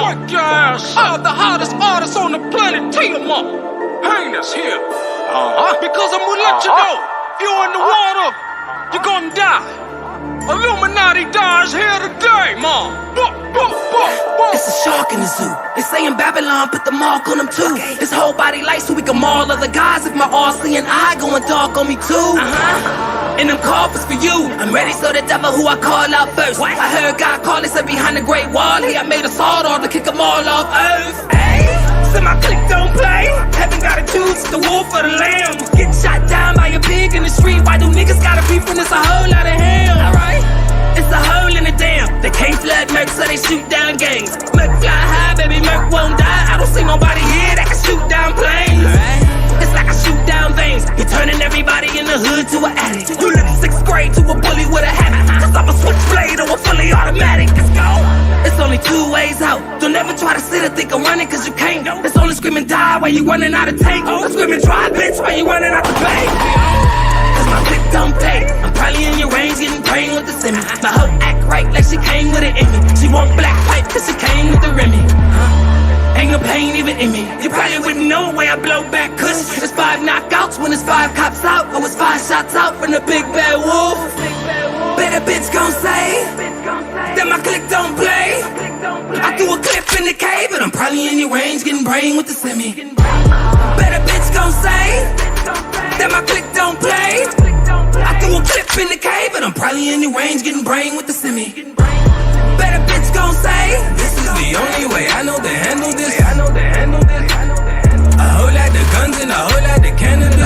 Work your ass. I'm the hottest artist on the planet, Tiamat. Heinous here. Because I'm gonna let you know, if you're in the water, you're gonna die. Illuminati dies here today, Mom. It's a shark in the zoo. They say in Babylon, put the mark on him too. His whole body light so we can maul other guys. If my all-seeing eye going dark on me too. And them coffers for you. I'm ready so the devil who I call out first. I heard God call it, said behind the great wall. He I made a sword off to kick them all off earth. Hey, so my click don't play. Heaven gotta choose the wolf or the lamb. Get shot down by a pig in the street. Why do niggas gotta beef when it's a whole lot of hell? Alright, it's a hole in the dam. They can't flood Merc, so they shoot down gangs. Merc fly high, baby, Merc won't die. I don't see nobody here that can shoot down planes. It's like I shoot down veins. You're turning everybody in the hood to an addict. You look 6th grade to a bully with a habit. Cause I'm a switchblade or a fully automatic. Let's go. It's only 2 ways out. Don't ever try to sit or think of running cause you can't. It's only screaming die while you running out of tank. I'm screaming try bitch while you running out the bank. Cause my click don't play. I'm probably in your range getting brain with the semi. My hoe act right like she came with an Emmy. She want black pipe cause she came with the Remy. Ain't no pain even in me. You probably wouldn't know where I blow back kush. It's 5 knockouts when it's 5 cops out. Or it's 5 shots out from the big bad wolf. Better bitch gon' say that my click don't play. I threw a clip in the cave, but I'm probably in your range getting brain with the semi. Better bitch gon' say that my click don't play. I threw a clip in the cave, but I'm probably in your range getting brain with the semi. Better bitch gon' say this is the only way I know to handle this. A whole lot of guns and a whole lot of cannabis.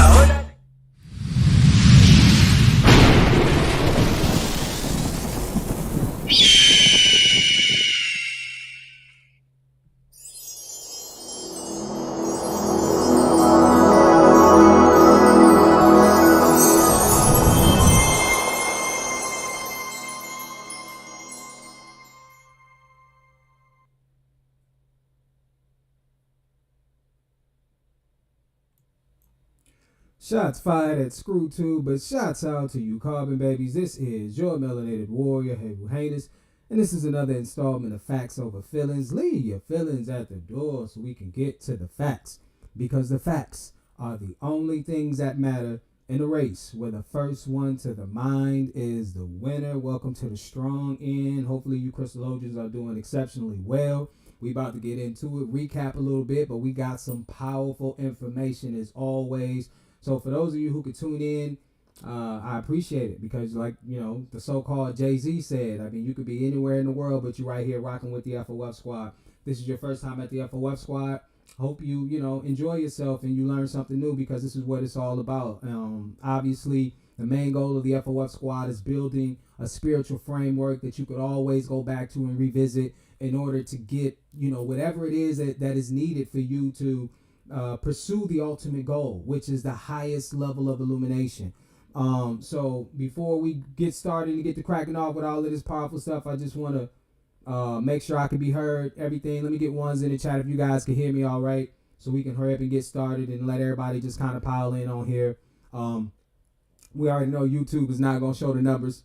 Shots fired at Screw 2, but shots out to you carbon babies. This is your melanated warrior, Hebu Heinous, and this is another installment of Facts Over Feelings. Leave your feelings at the door so we can get to the facts, because the facts are the only things that matter in a race where the first one to the mind is the winner. Welcome to the strong end. Hopefully you Crystallologians are doing exceptionally well. We about to get into it, recap a little bit, but we got some powerful information as always. So for those of you who could tune in, I appreciate it because, like, you know, the so-called Jay-Z said, I mean, you could be anywhere in the world, but you're right here rocking with the FOF squad. This is your first time at the FOF squad. Hope you, enjoy yourself and you learn something new because this is what it's all about. Obviously, the main goal of the FOF squad is building a spiritual framework that you could always go back to and revisit in order to get, whatever it is that is needed for you to pursue the ultimate goal, which is the highest level of illumination. So before we get started and get to cracking off with all of this powerful stuff, I just want to make sure I can be heard, everything. Let me get ones in the chat if you guys can hear me all right, so we can hurry up and get started and let everybody just kind of pile in on here. We already know YouTube is not going to show the numbers.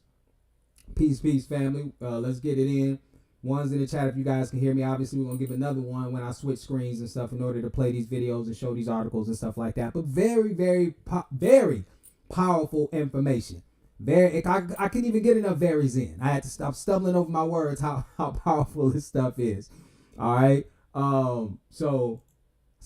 Peace, family. Let's get it in. Ones in the chat if you guys can hear me. Obviously, we're going to give another one when I switch screens and stuff in order to play these videos and show these articles and stuff like that. But very, very, very powerful information. I couldn't even get enough varies in. I had to stop stumbling over my words how powerful this stuff is. All right. So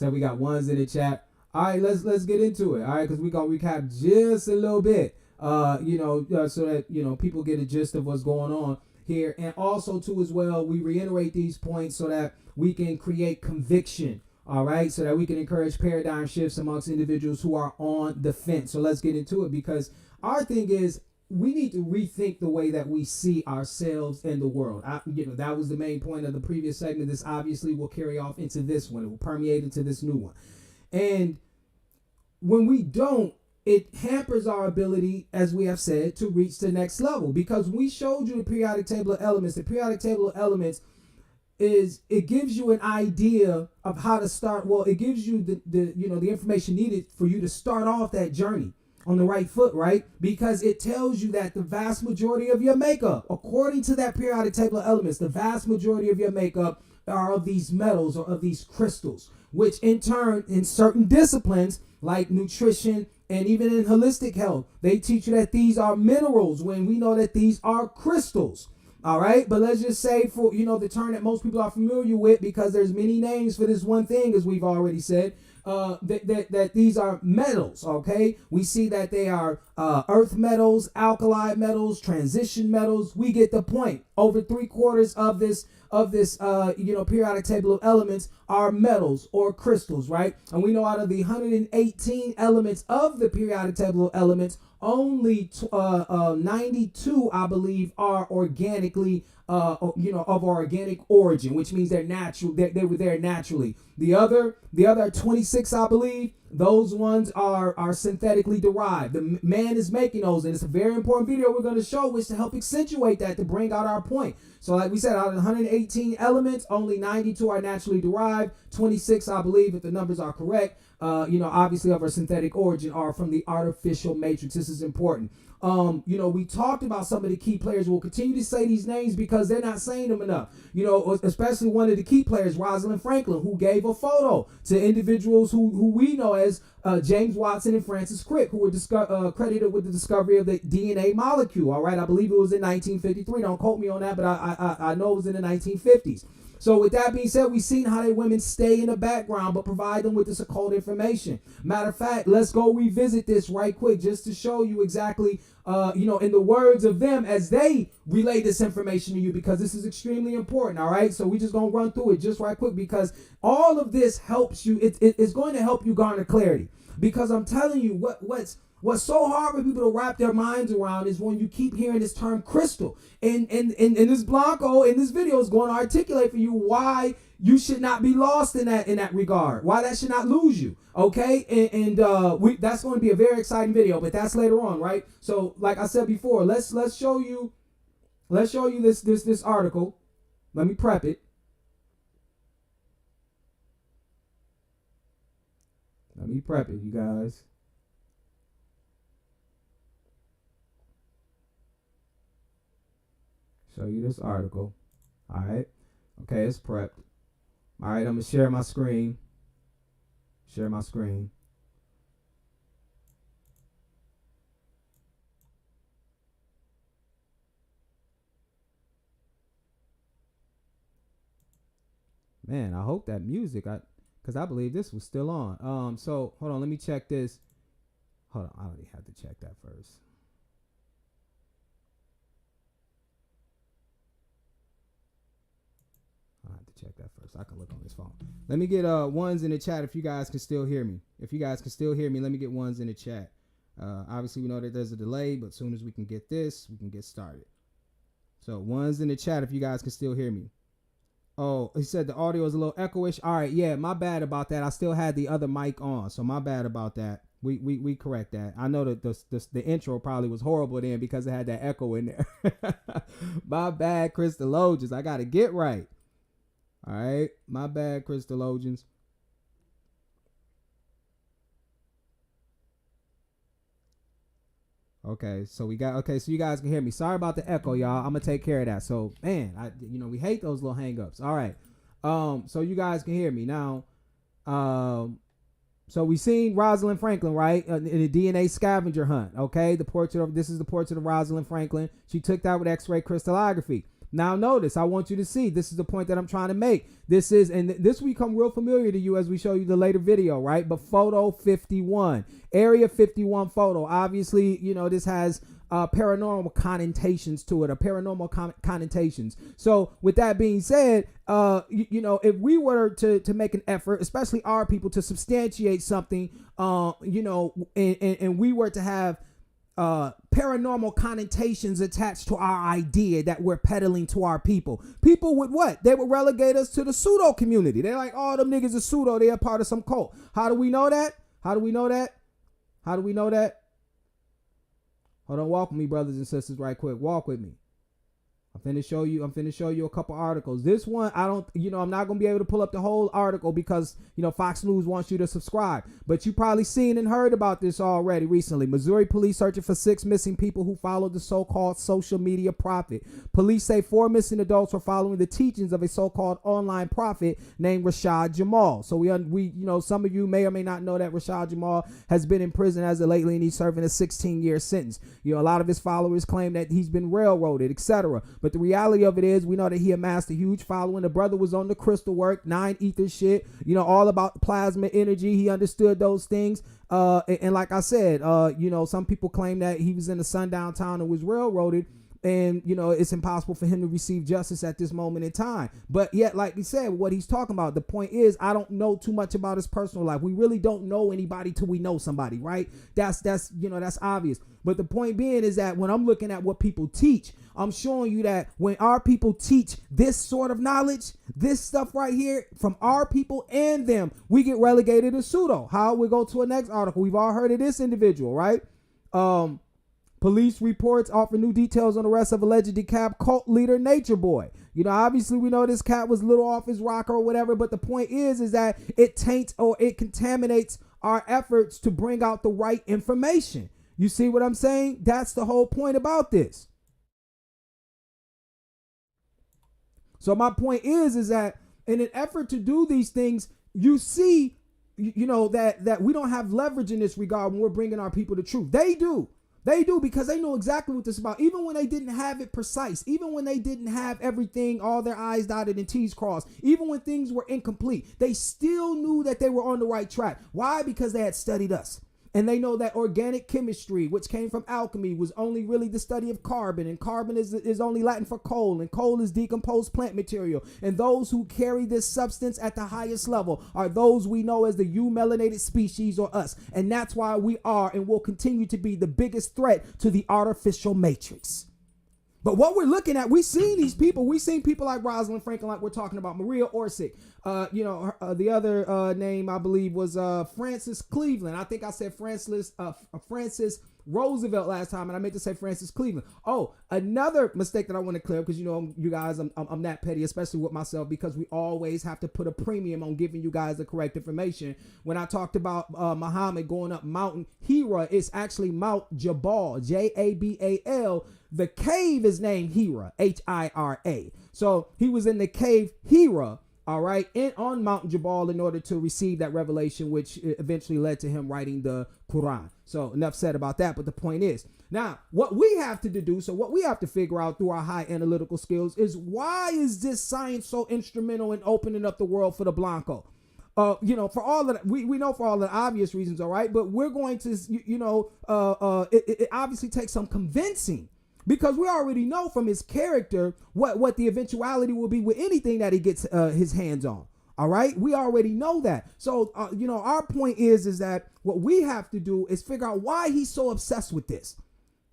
we got ones in the chat. All right, let's get into it. All right, because we're going to recap just a little bit, so that, people get a gist of what's going on here. And also too as well, we reiterate these points so that we can create conviction, all right, so that we can encourage paradigm shifts amongst individuals who are on the fence. So let's get into it, because our thing is we need to rethink the way that we see ourselves and the world. That was the main point of the previous segment. This obviously will carry off into this one. It will permeate into this new one. And when we don't, it hampers our ability, as we have said, to reach the next level, because we showed you the periodic table of elements. The periodic table of elements it gives you an idea of how to start. Well, it gives you the information needed for you to start off that journey on the right foot, right? Because it tells you that the vast majority of your makeup, according to that periodic table of elements, the vast majority of your makeup are of these metals or of these crystals, which in turn, in certain disciplines like nutrition and even in holistic health, they teach you that these are minerals when we know that these are crystals. All right, but let's just say, for the term that most people are familiar with, because there's many names for this one thing, as we've already said, that these are metals. Okay, we see that they are earth metals, alkali metals, transition metals. We get the point. Over 3/4 of this periodic table of elements are metals or crystals, right? And we know out of the 118 elements of the periodic table of elements, only 92, I believe, are organically, of organic origin, which means they're natural. They were there naturally. The other 26, I believe, those ones are synthetically derived. The man is making those, and it's a very important video we're going to show, which to help accentuate that, to bring out our point. So like we said, out of 118 elements, only 92 are naturally derived. 26, I believe, if the numbers are correct, obviously of our synthetic origin, are from the artificial matrix. This is important. We talked about some of the key players. We'll continue to say these names because they're not saying them enough. Especially one of the key players, Rosalind Franklin, who gave a photo to individuals who we know as James Watson and Francis Crick, who were credited with the discovery of the DNA molecule. All right, I believe it was in 1953. Don't quote me on that, but I know it was in the 1950s. So with that being said, we've seen how they women stay in the background but provide them with this occult information. Matter of fact, let's go revisit this right quick just to show you exactly, in the words of them as they relay this information to you, because this is extremely important. All right, so we just gonna run through it just right quick because all of this helps you. It's going to help you garner clarity, because I'm telling you what's so hard for people to wrap their minds around is when you keep hearing this term crystal. And this Blanco in this video is going to articulate for you why you should not be lost in that regard, why that should not lose you. Okay, and that's going to be a very exciting video, but that's later on, right? So like I said before, let's show you this article. Let me prep it. You guys. Show you this article. All right. Okay, it's prepped. All right, I'm gonna share my screen. Man, I hope that music, because I believe this was still on. So hold on, let me check this. Hold on, I already have to check that first. I have to check that first. I can look on this phone. Let me get ones in the chat if you guys can still hear me. Let me get ones in the chat. Obviously, we know that there's a delay, but as soon as we can get this, we can get started. So ones in the chat if you guys can still hear me. Oh, he said the audio is a little echoish. All right, yeah, my bad about that. I still had the other mic on, so my bad about that. We correct that. I know that the intro probably was horrible then because it had that echo in there. My bad, Crystallologians. I got to get right. All right, my bad, Crystallologians. Okay, so you guys can hear me. Sorry about the echo, y'all. I'm gonna take care of that. So, man, we hate those little hangups. All right, so you guys can hear me now. So we seen Rosalind Franklin, right, in the DNA scavenger hunt. Okay, this is the portrait of Rosalind Franklin. She took that with X-ray crystallography. Now notice, I want you to see, this is the point that I'm trying to make. This will become real familiar to you as we show you the later video, right? But photo 51, area 51 photo. Obviously, this has paranormal connotations to it, or paranormal connotations. So with that being said, if we were to make an effort, especially our people, to substantiate something, and we were to have paranormal connotations attached to our idea that we're peddling to our people would what? They would relegate us to the pseudo community. They're like, oh, them niggas are pseudo, they're part of some cult. How do we know that? Hold on, walk with me, brothers and sisters, right quick. Walk with me. I'm finna show you a couple articles. This one, I'm not gonna be able to pull up the whole article because, Fox News wants you to subscribe. But you probably seen and heard about this already recently. Missouri police searching for 6 missing people who followed the so-called social media prophet. Police say 4 missing adults were following the teachings of a so-called online prophet named Rashad Jamal. So we some of you may or may not know that Rashad Jamal has been in prison as of lately, and he's serving a 16-year sentence. A lot of his followers claim that he's been railroaded, etc. But the reality of it is, we know that he amassed a huge following. The brother was on the crystal work, 9 ether shit, all about plasma energy. He understood those things. And like I said, some people claim that he was in a sundown town and was railroaded. And, it's impossible for him to receive justice at this moment in time. But yet, like we said, what he's talking about, the point is, I don't know too much about his personal life. We really don't know anybody till we know somebody, right? That's obvious. But the point being is that when I'm looking at what people teach, I'm showing you that when our people teach this sort of knowledge, this stuff right here from our people and them, we get relegated to pseudo. How? We go to a next article. We've all heard of this individual, right? Police reports offer new details on the arrest of alleged decap cult leader Nature Boy. Obviously we know this cat was a little off his rocker or whatever, but the point is that it taints or it contaminates our efforts to bring out the right information. You see what I'm saying? That's the whole point about this. So my point is that in an effort to do these things, you see, that we don't have leverage in this regard when we're bringing our people the truth. They do. They do, because they know exactly what this is about. Even when they didn't have it precise, even when they didn't have everything, all their I's dotted and T's crossed, even when things were incomplete, they still knew that they were on the right track. Why? Because they had studied us. And they know that organic chemistry, which came from alchemy, was only really the study of carbon. And carbon is only Latin for coal. And coal is decomposed plant material. And those who carry this substance at the highest level are those we know as the eumelanated species, or us. And that's why we are and will continue to be the biggest threat to the artificial matrix. But what we're looking at, we've seen these people. We've seen people like Rosalind Franklin, like we're talking about, Maria Orsic. The other name, I believe, was Francis Cleveland. I think I said Francis Roosevelt last time, and I meant to say Francis Cleveland. Oh, another mistake that I want to clear up, because, you guys, I'm that petty, especially with myself, because we always have to put a premium on giving you guys the correct information. When I talked about Muhammad going up Mountain Hira, it's actually Mount Jabal, Jabal. The cave is named Hira, Hira. So he was in the cave Hira, all right, on Mount Jabal in order to receive that revelation, which eventually led to him writing the Quran. So enough said about that. But the point is, now what we have to do, so what we have to figure out through our high analytical skills is, why is this science so instrumental in opening up the world for the Blanco? For all of that, we know for all the obvious reasons, all right, but we're going to, it obviously takes some convincing. Because we already know from his character what the eventuality will be with anything that he gets his hands on. All right. We already know that. So, our point is that what we have to do is figure out why he's so obsessed with this.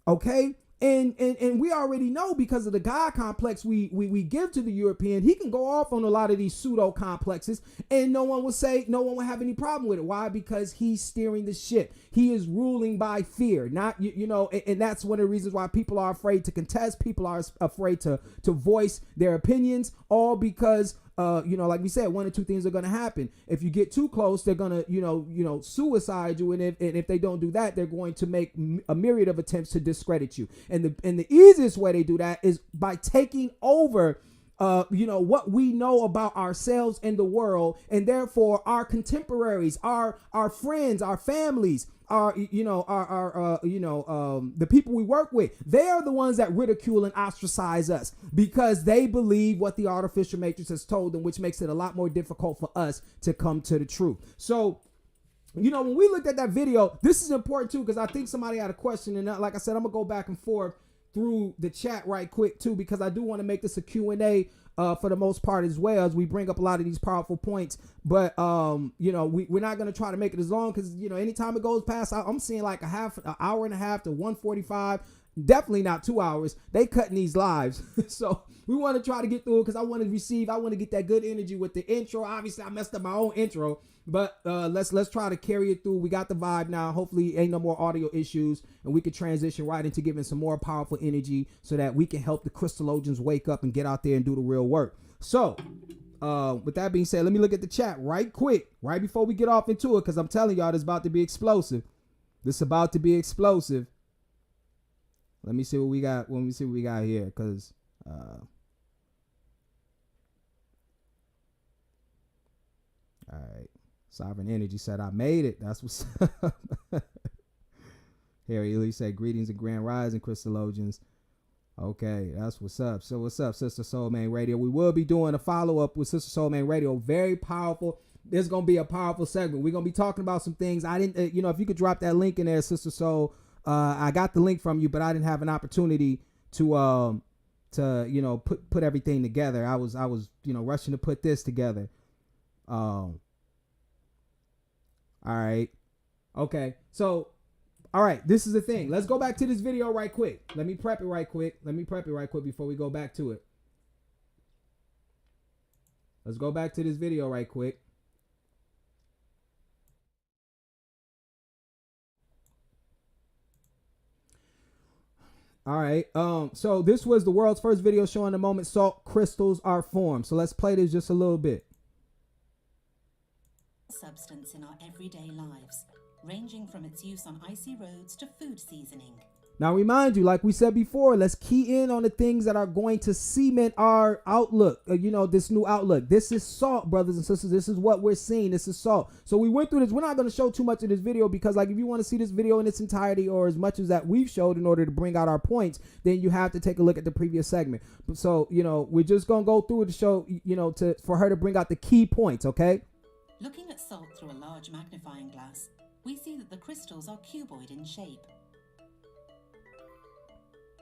OK. And we already know, because of the God complex we give to the European, he can go off on a lot of these pseudo complexes and no one will have any problem with it. Why? Because he's steering the ship. He is ruling by fear, not, and that's one of the reasons why people are afraid to contest. People are afraid to voice their opinions, all because like we said, one or two things are going to happen. If you get too close, they're going to, suicide you. And if they don't do that, they're going to make a myriad of attempts to discredit you. And the easiest way they do that is by taking over, what we know about ourselves and the world. And therefore our contemporaries, our friends, our families, the people we work with, they are the ones that ridicule and ostracize us because they believe what the artificial matrix has told them, which makes it a lot more difficult for us to come to the truth. So, when we looked at that video, this is important too, because I think somebody had a question, and like I said, I'm gonna go back and forth through the chat right quick too, because I do want to make this a Q&A for the most part, as well, as we bring up a lot of these powerful points. But we're not going to try to make it as long, because anytime it goes past, I'm seeing like an hour and a half to 145. definitely not 2 hours. They cutting these lives. So we want to try to get through it because I want to get that good energy with the intro. Obviously, I messed up my own intro, but let's try to carry it through. We got the vibe now. Hopefully, ain't no more audio issues, and we can transition right into giving some more powerful energy so that we can help the crystallogians wake up and get out there and do the real work. So, with that being said, let me look at the chat right quick, right before we get off into it, because I'm telling y'all, this is about to be explosive. This is about to be explosive. Let me see what we got. Let me see what we got here, because all right. Sovereign Energy said, I made it. That's what's up. Harry Lee said, greetings and grand rising, Crystallologians. Okay, that's what's up. So what's up, Sister Soul Man Radio? We will be doing a follow-up with Sister Soul Man Radio. Very powerful. There's going to be a powerful segment. We're going to be talking about some things. I didn't, if you could drop that link in there, Sister Soul. I got the link from you, but I didn't have an opportunity to put everything together. I was rushing to put this together. All right. Okay. So, all right. This is the thing. Let's go back to this video right quick. Let me prep it right quick before we go back to it. Let's go back to this video right quick. All right. So this was the world's first video showing the moment salt crystals are formed. So let's play this just a little bit. Substance in our everyday lives, ranging from its use on icy roads to food seasoning. Now, remind you, like we said before, let's key in on the things that are going to cement our outlook, this new outlook. This is salt, brothers and sisters. This is what we're seeing. This is salt. So we went through this. We're not going to show too much of this video because, like, if you want to see this video in its entirety or as much as that we've showed in order to bring out our points, then you have to take a look at the previous segment. So, we're just going to go through it to show, for her to bring out the key points, okay? Looking at salt through a large magnifying glass, we see that the crystals are cuboid in shape.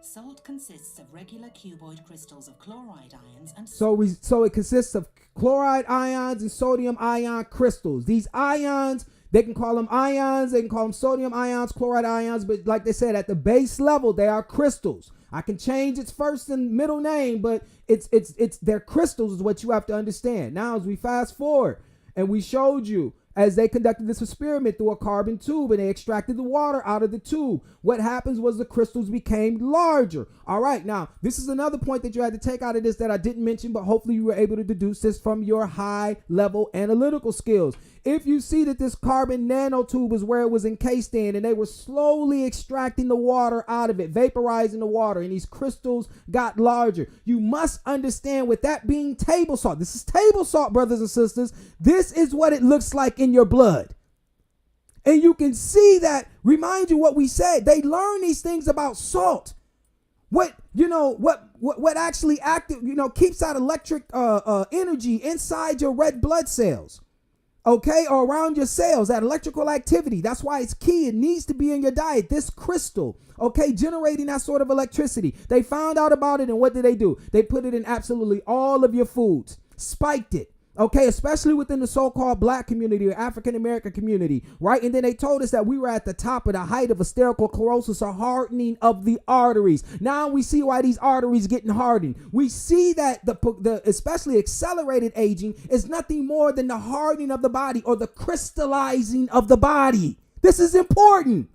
Salt consists of regular cuboid crystals of chloride ions and so it consists of chloride ions and sodium ion crystals. These ions, they can call them ions, they can call them sodium ions, chloride ions, but like they said, at the base level, they are crystals. I can change its first and middle name, but it's their crystals is what you have to understand. Now, as we fast forward, and we showed you as they conducted this experiment through a carbon tube and they extracted the water out of the tube, what happens was the crystals became larger. All right, now this is another point that you had to take out of this that I didn't mention, but hopefully you were able to deduce this from your high level analytical skills. If you see that this carbon nanotube is where it was encased in and they were slowly extracting the water out of it, vaporizing the water, and these crystals got larger, you must understand with that being table salt. This is table salt, brothers and sisters. This is what it looks like in your blood. And you can see that, remind you what we said. They learn these things about salt. What actually keeps that electric energy inside your red blood cells. Okay, or around your cells, that electrical activity. That's why it's key. It needs to be in your diet. This crystal, okay, generating that sort of electricity. They found out about it, and what did they do? They put it in absolutely all of your foods, spiked it. Okay, especially within the so-called black community or African-American community, right? And then they told us that we were at the top of the height of atherosclerosis or hardening of the arteries. Now we see why these arteries getting hardened. We see that the especially accelerated aging is nothing more than the hardening of the body or the crystallizing of the body. This is important.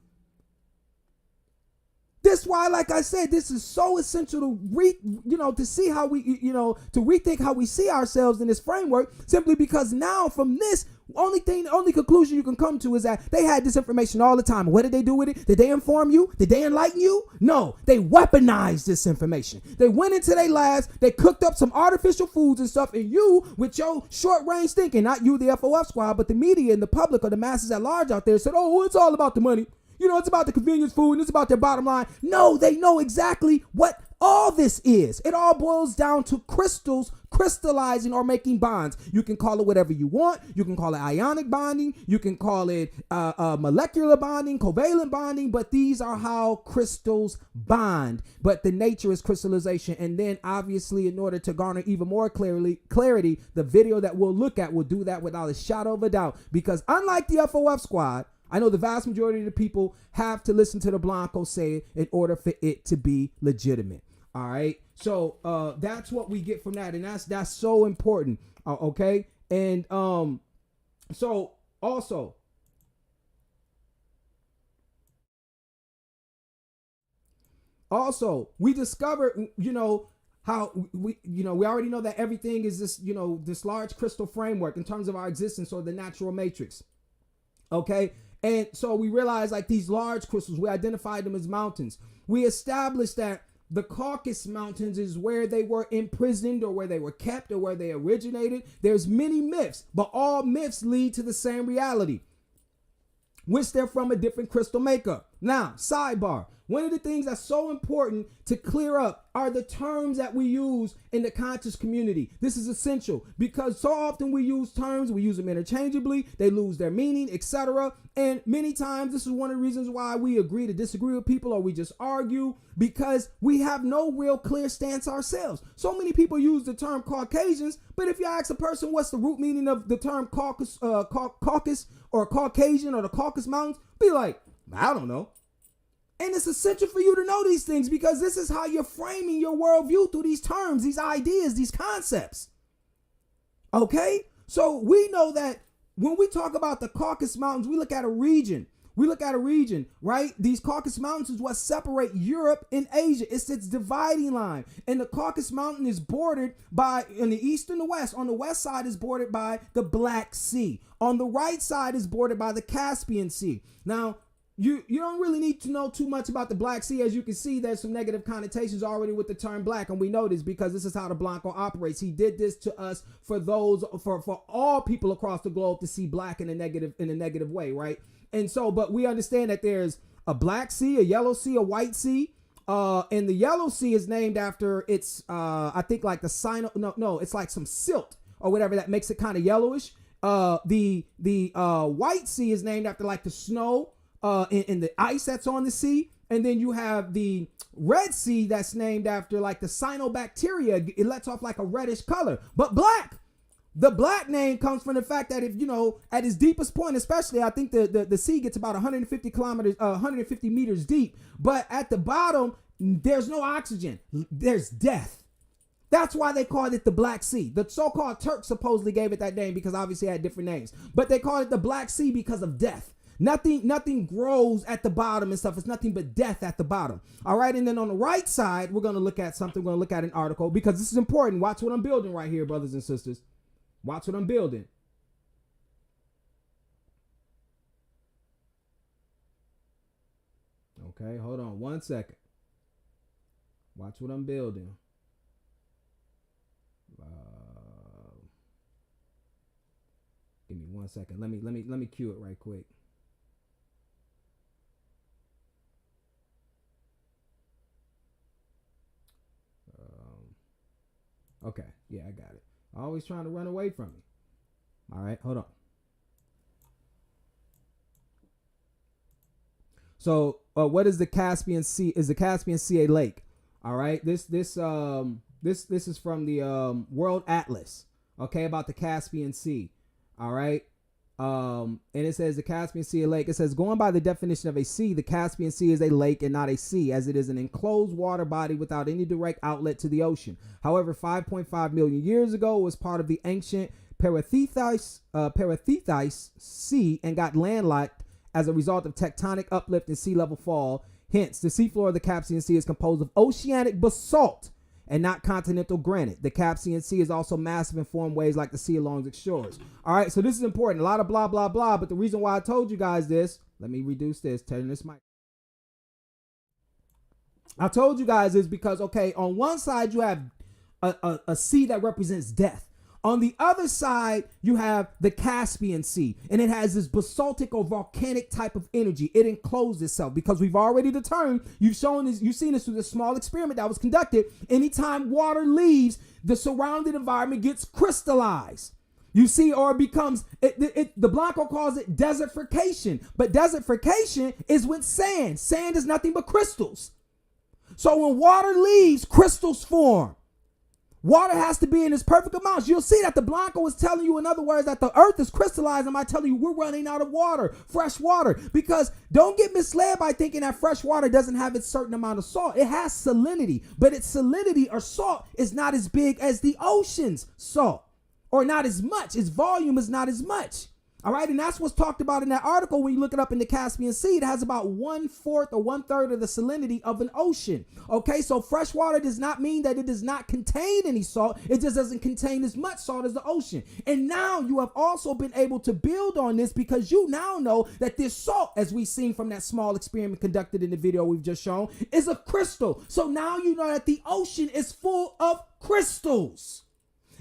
This is why, like I said, this is so essential to see how we, to rethink how we see ourselves in this framework, simply because now from this, only conclusion you can come to is that they had this information all the time. What did they do with it? Did they inform you? Did they enlighten you? No, they weaponized this information. They went into their labs, they cooked up some artificial foods and stuff, and you, with your short-range thinking, not you, the FOF squad, but the media and the public or the masses at large out there said, oh, it's all about the money. It's about the convenience food and it's about their bottom line. No, they know exactly what all this is. It all boils down to crystals crystallizing or making bonds. You can call it whatever you want. You can call it ionic bonding. You can call it molecular bonding, covalent bonding, but these are how crystals bond. But the nature is crystallization. And then obviously, in order to garner even more clarity, the video that we'll look at will do that without a shadow of a doubt. Because unlike the FOF squad, I know the vast majority of the people have to listen to the Blanco say it in order for it to be legitimate. All right. So that's what we get from that. And that's so important. Okay. And so also, we discovered, how we already know that everything is this, this large crystal framework in terms of our existence, or the natural matrix. Okay. And so we realized, like, these large crystals, we identified them as mountains. We established that the Caucasus Mountains is where they were imprisoned, or where they were kept, or where they originated. There's many myths, but all myths lead to the same reality, which they're from a different crystal makeup. Now, sidebar. One of the things that's so important to clear up are the terms that we use in the conscious community. This is essential because so often we use terms, we use them interchangeably, they lose their meaning, etc. And many times this is one of the reasons why we agree to disagree with people, or we just argue, because we have no real clear stance ourselves. So many people use the term Caucasians, but if you ask a person what's the root meaning of the term caucus or Caucasian or the Caucasus Mountains, be like, I don't know. And it's essential for you to know these things, because this is how you're framing your worldview through these terms, these ideas, these concepts. Okay? So we know that when we talk about the Caucasus Mountains, we look at a region. Right? These Caucasus Mountains is what separate Europe and Asia. It's its dividing line. And the Caucasus Mountain is bordered by, in the east and the west. On the west side is bordered by the Black Sea. On the right side is bordered by the Caspian Sea. Now, you don't really need to know too much about the Black Sea. As you can see, there's some negative connotations already with the term black, and we know this because this is how the Blanco operates. He did this to us for all people across the globe to see black in a negative way, right? And so, but we understand that there's a Black Sea, a Yellow Sea, a White Sea, and the Yellow Sea is named after its I think like it's like some silt or whatever that makes it kind of yellowish. The White Sea is named after like the snow and the ice that's on the sea. And then you have the Red Sea that's named after like the cyanobacteria. It lets off like a reddish color. But black, the black name comes from the fact that if, at its deepest point, especially, I think the sea gets about 150 meters deep. But at the bottom, there's no oxygen. There's death. That's why they called it the Black Sea. The so-called Turks supposedly gave it that name because obviously it had different names. But they called it the Black Sea because of death. Nothing grows at the bottom and stuff. It's nothing but death at the bottom. All right. And then on the right side, we're going to look at something. We're going to look at an article because this is important. Watch what I'm building right here, brothers and sisters. Watch what I'm building. Okay. Hold on 1 second. Watch what I'm building. Give me 1 second. Let me cue it right quick. Okay, yeah, I got it. Always trying to run away from me. All right, hold on. So, what is the Caspian Sea? Is the Caspian Sea a lake? All right, this is from the World Atlas. Okay, about the Caspian Sea. All right. And it says the Caspian Sea a lake. It says, going by the definition of a sea, the Caspian Sea is a lake and not a sea, as it is an enclosed water body without any direct outlet to the ocean. However, 5.5 million years ago, it was part of the ancient Parathethys Sea and got landlocked as a result of tectonic uplift and sea level fall. Hence, the seafloor of the Caspian Sea is composed of oceanic basalt and not continental granite. The Caspian Sea is also massive and form waves like the sea along its shores. All right, so this is important. A lot of blah, blah, blah. But the reason why I told you guys this, let me reduce this, turn this mic. I told you guys this because, okay, on one side you have a sea that represents death. On the other side, you have the Caspian Sea, and it has this basaltic or volcanic type of energy. It enclosed itself because we've already determined, you've seen this through the small experiment that was conducted. Anytime water leaves, the surrounding environment gets crystallized. You see, or it becomes, the Blanco calls it desertification, but desertification is with sand. Sand is nothing but crystals. So when water leaves, crystals form. Water has to be in its perfect amounts. You'll see that the Blanco is telling you, in other words, that the earth is crystallized. Am I telling you we're running out of water, fresh water? Because don't get misled by thinking that fresh water doesn't have its certain amount of salt. It has salinity, but its salinity or salt is not as big as the ocean's salt, or not as much. Its volume is not as much. All right, and that's what's talked about in that article. When you look it up in the Caspian Sea, it has about 1/4 or 1/3 of the salinity of an ocean. Okay, so fresh water does not mean that it does not contain any salt. It just doesn't contain as much salt as the ocean. And now you have also been able to build on this, because you now know that this salt, as we've seen from that small experiment conducted in the video we've just shown, is a crystal. So now you know that the ocean is full of crystals.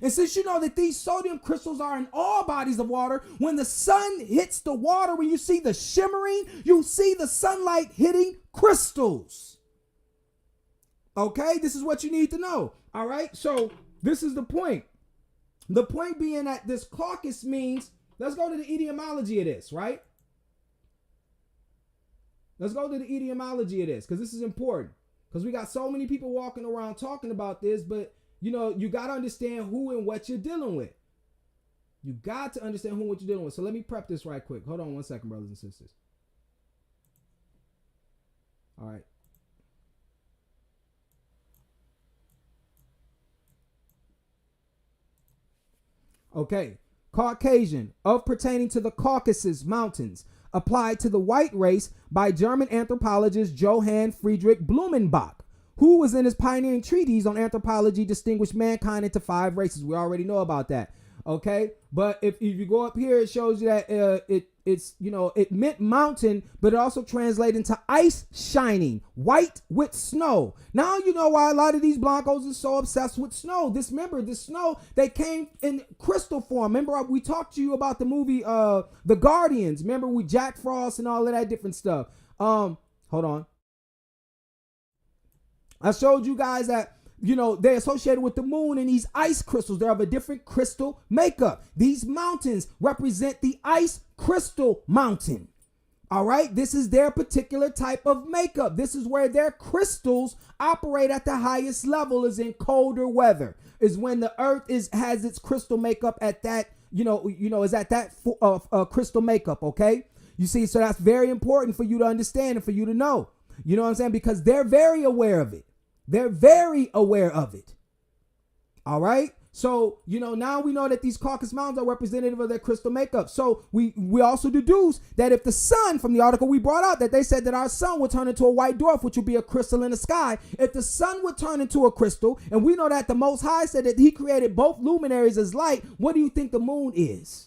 And since you know that these sodium crystals are in all bodies of water, when the sun hits the water, when you see the shimmering, you see the sunlight hitting crystals. Okay, this is what you need to know. All right, so this is the point. The point being that this caucus means, let's go to the etymology of this, right? Let's go to the etymology of this, because this is important. Because we got so many people walking around talking about this, but you know, you got to understand who and what you're dealing with. You got to understand who and what you're dealing with. So let me prep this right quick. Hold on one second, brothers and sisters. All right. Okay. Caucasian, of pertaining to the Caucasus Mountains, applied to the white race by German anthropologist Johann Friedrich Blumenbach, who was in his pioneering treatise on anthropology distinguished mankind into 5 races. We already know about that. Okay, but if you go up here, it shows you that it meant mountain, but it also translated into ice shining, white with snow. Now you know why a lot of these Blancos are so obsessed with snow. This snow, they came in crystal form. Remember, we talked to you about the movie The Guardians. Remember, with Jack Frost and all of that different stuff. Hold on. I showed you guys that, you know, they're associated with the moon and these ice crystals. They have a different crystal makeup. These mountains represent the ice crystal mountain. All right. This is their particular type of makeup. This is where their crystals operate at the highest level, is in colder weather, is when the earth has its crystal makeup at that, is at that crystal makeup. OK, you see, so that's very important for you to understand and for you to know. You know what I'm saying? Because they're very aware of it. They're very aware of it. All right. So, now we know that these Caucasus Mountains are representative of their crystal makeup. So we also deduce that if the sun, from the article we brought out, that they said that our sun would turn into a white dwarf, which would be a crystal in the sky. If the sun would turn into a crystal, and we know that the Most High said that he created both luminaries as light, what do you think the moon is?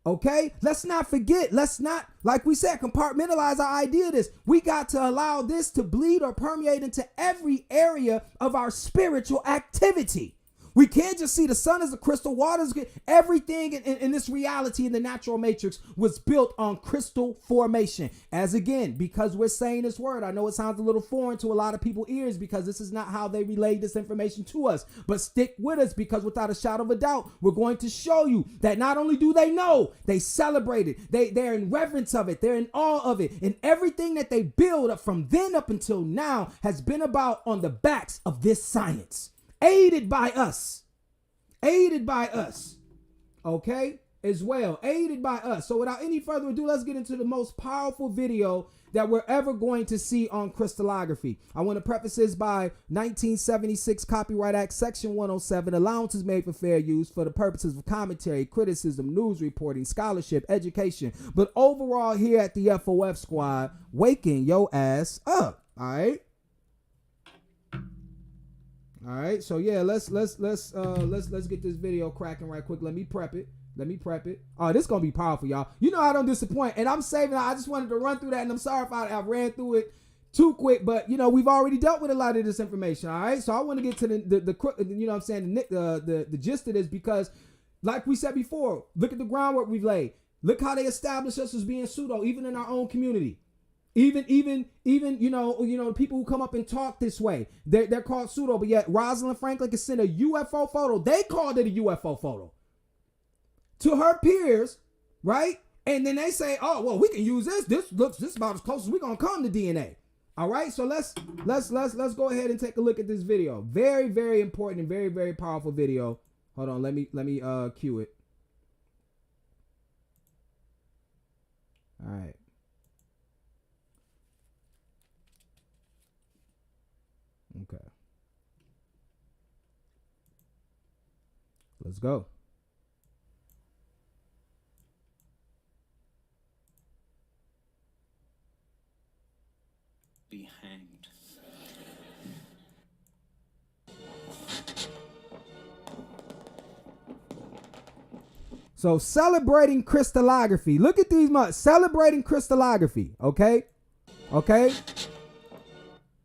Okay, let's not forget, let's not, like we said, compartmentalize our idea of this. We got to allow this to bleed or permeate into every area of our spiritual activity. We can't just see the sun as a crystal, water's everything in this reality in the natural matrix was built on crystal formation. As again, because we're saying this word, I know it sounds a little foreign to a lot of people's ears, because this is not how they relayed this information to us. But stick with us, because without a shadow of a doubt, we're going to show you that not only do they know, they celebrate it. They're in reverence of it. They're in awe of it. And everything that they build up from then up until now has been about on the backs of this science. Aided by us, okay, as well, aided by us. So without any further ado, let's get into the most powerful video that we're ever going to see on crystallography. I want to preface this by 1976 Copyright Act, Section 107, allowances made for fair use for the purposes of commentary, criticism, news reporting, scholarship, education. But overall, here at the FOF squad, waking your ass up, all right? All right, so yeah, let's get this video cracking right quick. Let me prep it. Oh, this is gonna be powerful, y'all. You know I don't disappoint, and I'm saving. I just wanted to run through that, and I'm sorry if I ran through it too quick, but we've already dealt with a lot of this information. All right, so I want to get to the gist of this, because, like we said before, look at the groundwork we've laid. Look how they established us as being pseudo, even in our own community. Even people who come up and talk this way, they're called pseudo, but yet Rosalind Franklin can send a UFO photo. They called it a UFO photo to her peers, right? And then they say, oh, well, we can use this. This looks about as close as we're going to come to DNA. All right, so let's go ahead and take a look at this video. Very, very important and very, very powerful video. Hold on, let me cue it. All right. Okay. Let's go. Be hanged. So celebrating crystallography. Look at these months. Celebrating crystallography. Okay. Okay.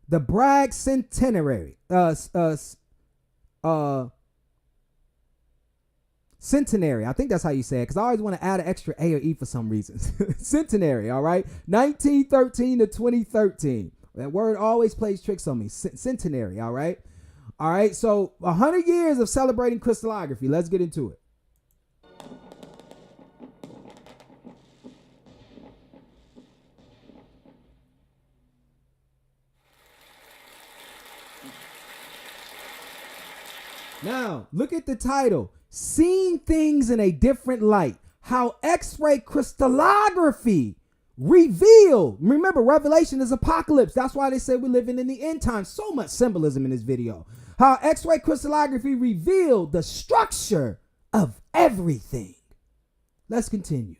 The Bragg centenary. Centenary. I think that's how you say it, because I always want to add an extra A or E for some reason. Centenary. All right. 1913 to 2013. That word always plays tricks on me. Centenary. All right. All right. So 100 years of celebrating crystallography. Let's get into it. Now, look at the title. Seeing things in a different light. How X-ray crystallography revealed. Remember, Revelation is apocalypse. That's why they say we're living in the end times. So much symbolism in this video. How X-ray crystallography revealed the structure of everything. Let's continue.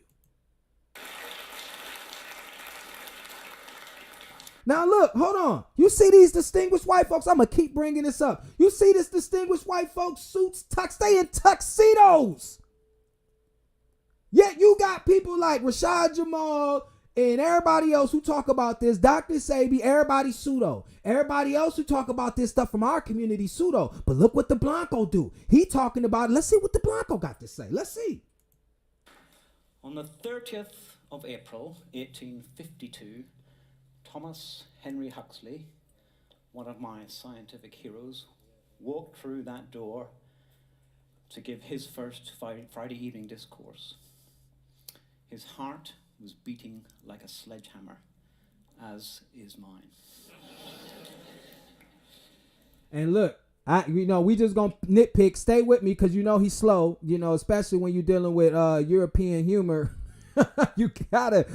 Now look, hold on. You see these distinguished white folks? I'm going to keep bringing this up. You see this distinguished white folks, suits, they in tuxedos. Yet you got people like Rashad Jamal and everybody else who talk about this. Dr. Sabi, everybody pseudo. Everybody else who talk about this stuff from our community, pseudo. But look what the Blanco do. He talking about it. Let's see what the Blanco got to say. Let's see. On the 30th of April, 1852, Thomas Henry Huxley, one of my scientific heroes, walked through that door to give his first Friday evening discourse. His heart was beating like a sledgehammer, as is mine. And look, we just gonna nitpick. Stay with me, because he's slow. Especially when you're dealing with European humor. You gotta,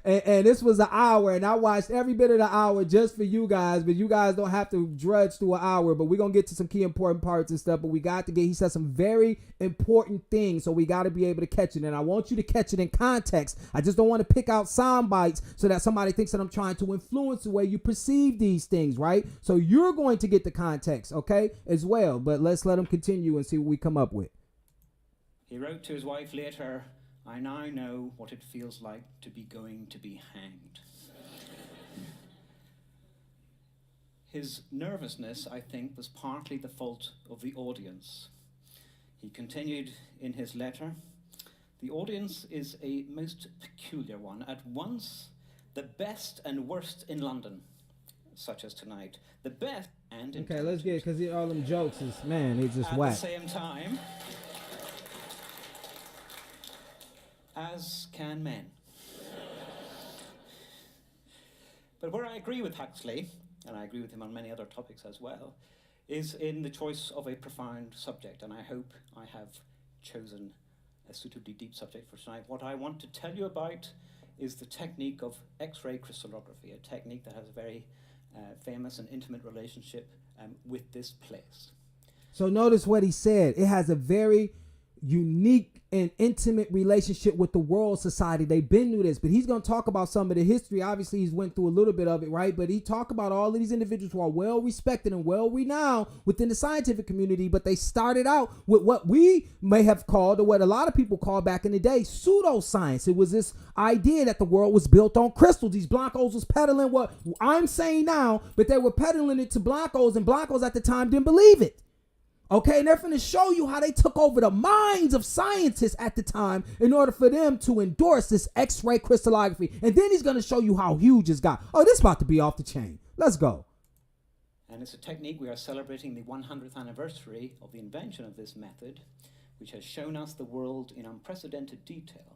and this was an hour, and I watched every bit of the hour just for you guys, but you guys don't have to drudge through an hour, but we're gonna get to some key important parts and stuff, but he said some very important things, so we gotta be able to catch it, and I want you to catch it in context. I just don't want to pick out sound bites so that somebody thinks that I'm trying to influence the way you perceive these things, right? So you're going to get the context, okay, as well, but let's let him continue and see what we come up with. He wrote to his wife later, "I now know what it feels like to be going to be hanged." His nervousness, I think, was partly the fault of the audience. He continued in his letter, "The audience is a most peculiar one, at once the best and worst in London, such as tonight. The best and okay, let's get it, because all them jokes is, man, it's just whack. At the same time, as can men." But where I agree with Huxley, and I agree with him on many other topics as well, is in the choice of a profound subject, and I hope I have chosen a suitably deep subject for tonight. What I want to tell you about is the technique of X-ray crystallography, a technique that has a very famous and intimate relationship with this place. So notice what he said. It has a very unique and intimate relationship with the world society. They've been through this, but he's going to talk about some of the history. Obviously, he's went through a little bit of it, right? But he talked about all of these individuals who are well respected and well renowned within the scientific community, but they started out with what we may have called, or what a lot of people call back in the day, pseudoscience. It was this idea that the world was built on crystals. These Blancos was peddling what I'm saying now, but they were peddling it to Blancos, and Blancos at the time didn't believe it. Okay, and they're going to show you how they took over the minds of scientists at the time in order for them to endorse this X-ray crystallography. And then he's going to show you how huge it's got. Oh, this is about to be off the chain. Let's go. And it's a technique. We are celebrating the 100th anniversary of the invention of this method, which has shown us the world in unprecedented detail.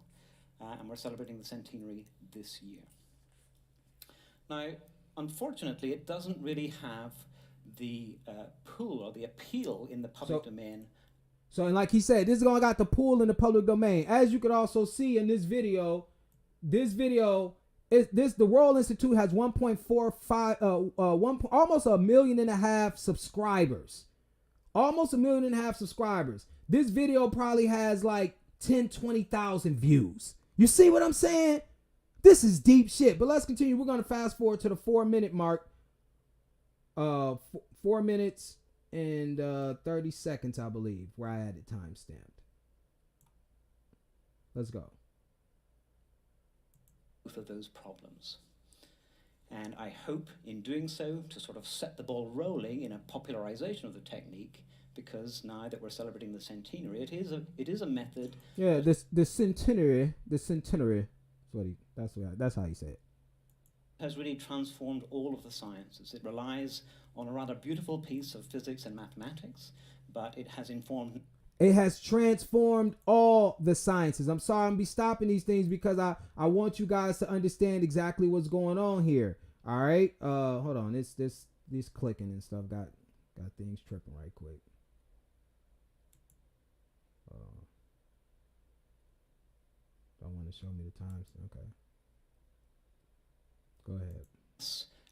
And we're celebrating the centenary this year. Now, unfortunately, it doesn't really have the pull or the appeal in the public domain. So, and like he said, this is gonna got the pool in the public domain. As you could also see in this video is the World Institute has 1.45 almost 1.5 million subscribers. Almost 1.5 million subscribers. This video probably has like 20,000 views. You see what I'm saying? This is deep shit. But let's continue. We're gonna fast forward to the 4-minute mark. 4 minutes and 30 seconds, I believe, where I had it time stamped. Let's go. Both of those problems. And I hope in doing so to sort of set the ball rolling in a popularization of the technique, because now that we're celebrating the centenary, it is a method. Yeah, the centenary. That's how you say it. Has really transformed all of the sciences. It relies on a rather beautiful piece of physics and mathematics, but it has informed. It has transformed all the sciences. I'm sorry I'm be stopping these things because I want you guys to understand exactly what's going on here. All right. Hold on. This clicking and stuff got things tripping right quick. Don't want to show me the times. Okay. Go ahead.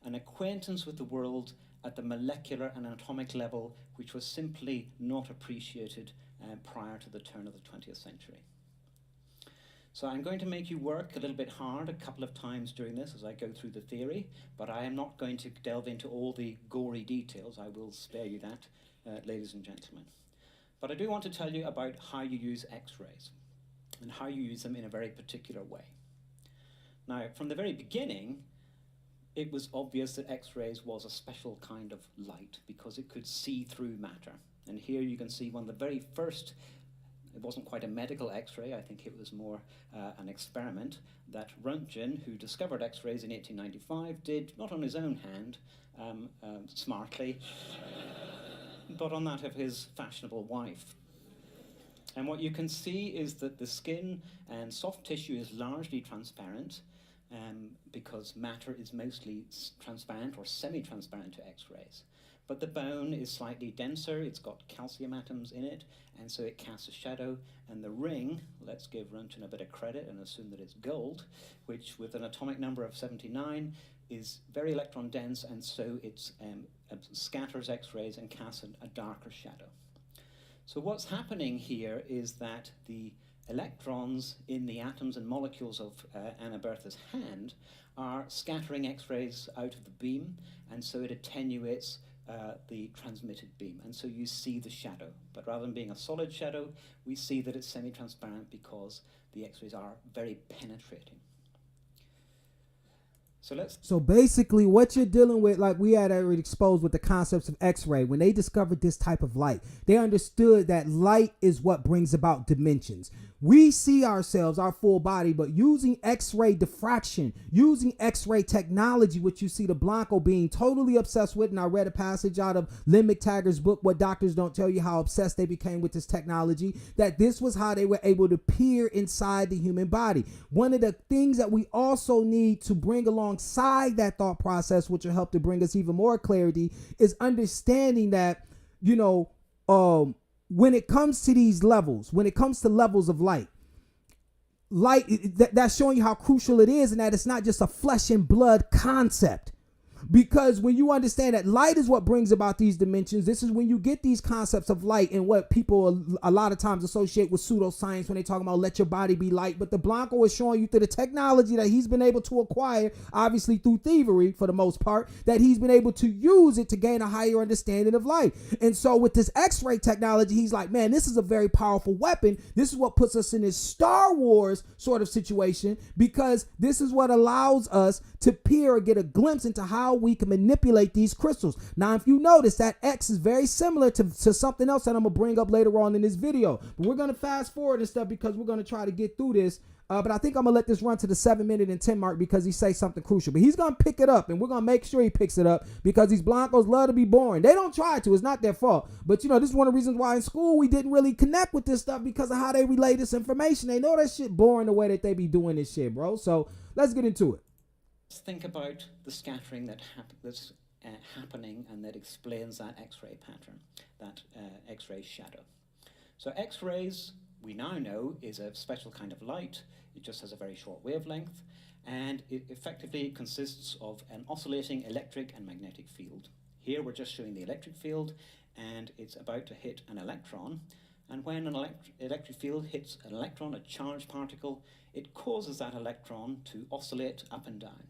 An acquaintance with the world at the molecular and atomic level, which was simply not appreciated prior to the turn of the 20th century. So I'm going to make you work a little bit hard a couple of times during this as I go through the theory, but I am not going to delve into all the gory details. I will spare you that, ladies and gentlemen. But I do want to tell you about how you use X-rays and how you use them in a very particular way. Now, from the very beginning, it was obvious that X-rays was a special kind of light because it could see through matter. And here you can see one of the very first, it wasn't quite a medical X-ray, I think it was more an experiment that Röntgen, who discovered X-rays in 1895, did not on his own hand, smartly, but on that of his fashionable wife. And what you can see is that the skin and soft tissue is largely transparent, because matter is mostly transparent or semi-transparent to X-rays. But the bone is slightly denser, it's got calcium atoms in it, and so it casts a shadow. And the ring, let's give Röntgen a bit of credit and assume that it's gold, which with an atomic number of 79 is very electron dense, and so it scatters X-rays and casts a darker shadow. So what's happening here is that the electrons in the atoms and molecules of Anna Bertha's hand are scattering X-rays out of the beam, and so it attenuates the transmitted beam, and so you see the shadow. But rather than being a solid shadow, we see that it's semi-transparent because the X-rays are very penetrating. So basically what you're dealing with, like we had already exposed with the concepts of X-ray, when they discovered this type of light, they understood that light is what brings about dimensions. We see ourselves, our full body, but using X-ray diffraction, using X-ray technology, which you see the Blanco being totally obsessed with, and I read a passage out of Lynn McTaggart's book, What Doctors Don't Tell You, how obsessed they became with this technology, that this was how they were able to peer inside the human body. One of the things that we also need to bring alongside that thought process, which will help to bring us even more clarity, is understanding that, when it comes to these levels, when it comes to levels of light, that's showing you how crucial it is, and that it's not just a flesh and blood concept. Because when you understand that light is what brings about these dimensions, this is when you get these concepts of light and what people a lot of times associate with pseudoscience when they talk about let your body be light. But the Blanco is showing you through the technology that he's been able to acquire, obviously through thievery for the most part, that he's been able to use it to gain a higher understanding of light. And so with this X-ray technology, he's like, man, this is a very powerful weapon. This is what puts us in this Star Wars sort of situation, because this is what allows us to peer or get a glimpse into how we can manipulate these crystals. Now, if you notice, that X is very similar to something else that I'm going to bring up later on in this video. But we're going to fast forward and stuff because we're going to try to get through this. But I think I'm going to let this run to the 7-minute and 10 mark because he says something crucial. But he's going to pick it up, and we're going to make sure he picks it up because these Blancos love to be boring. They don't try to. It's not their fault. But, this is one of the reasons why in school we didn't really connect with this stuff because of how they relay this information. They know that shit boring the way that they be doing this shit, bro. So let's get into it. Let's think about the scattering that's happening and that explains that X-ray pattern, that X-ray shadow. So X-rays, we now know, is a special kind of light. It just has a very short wavelength, and it effectively consists of an oscillating electric and magnetic field. Here we're just showing the electric field, and it's about to hit an electron. And when an electric field hits an electron, a charged particle, it causes that electron to oscillate up and down.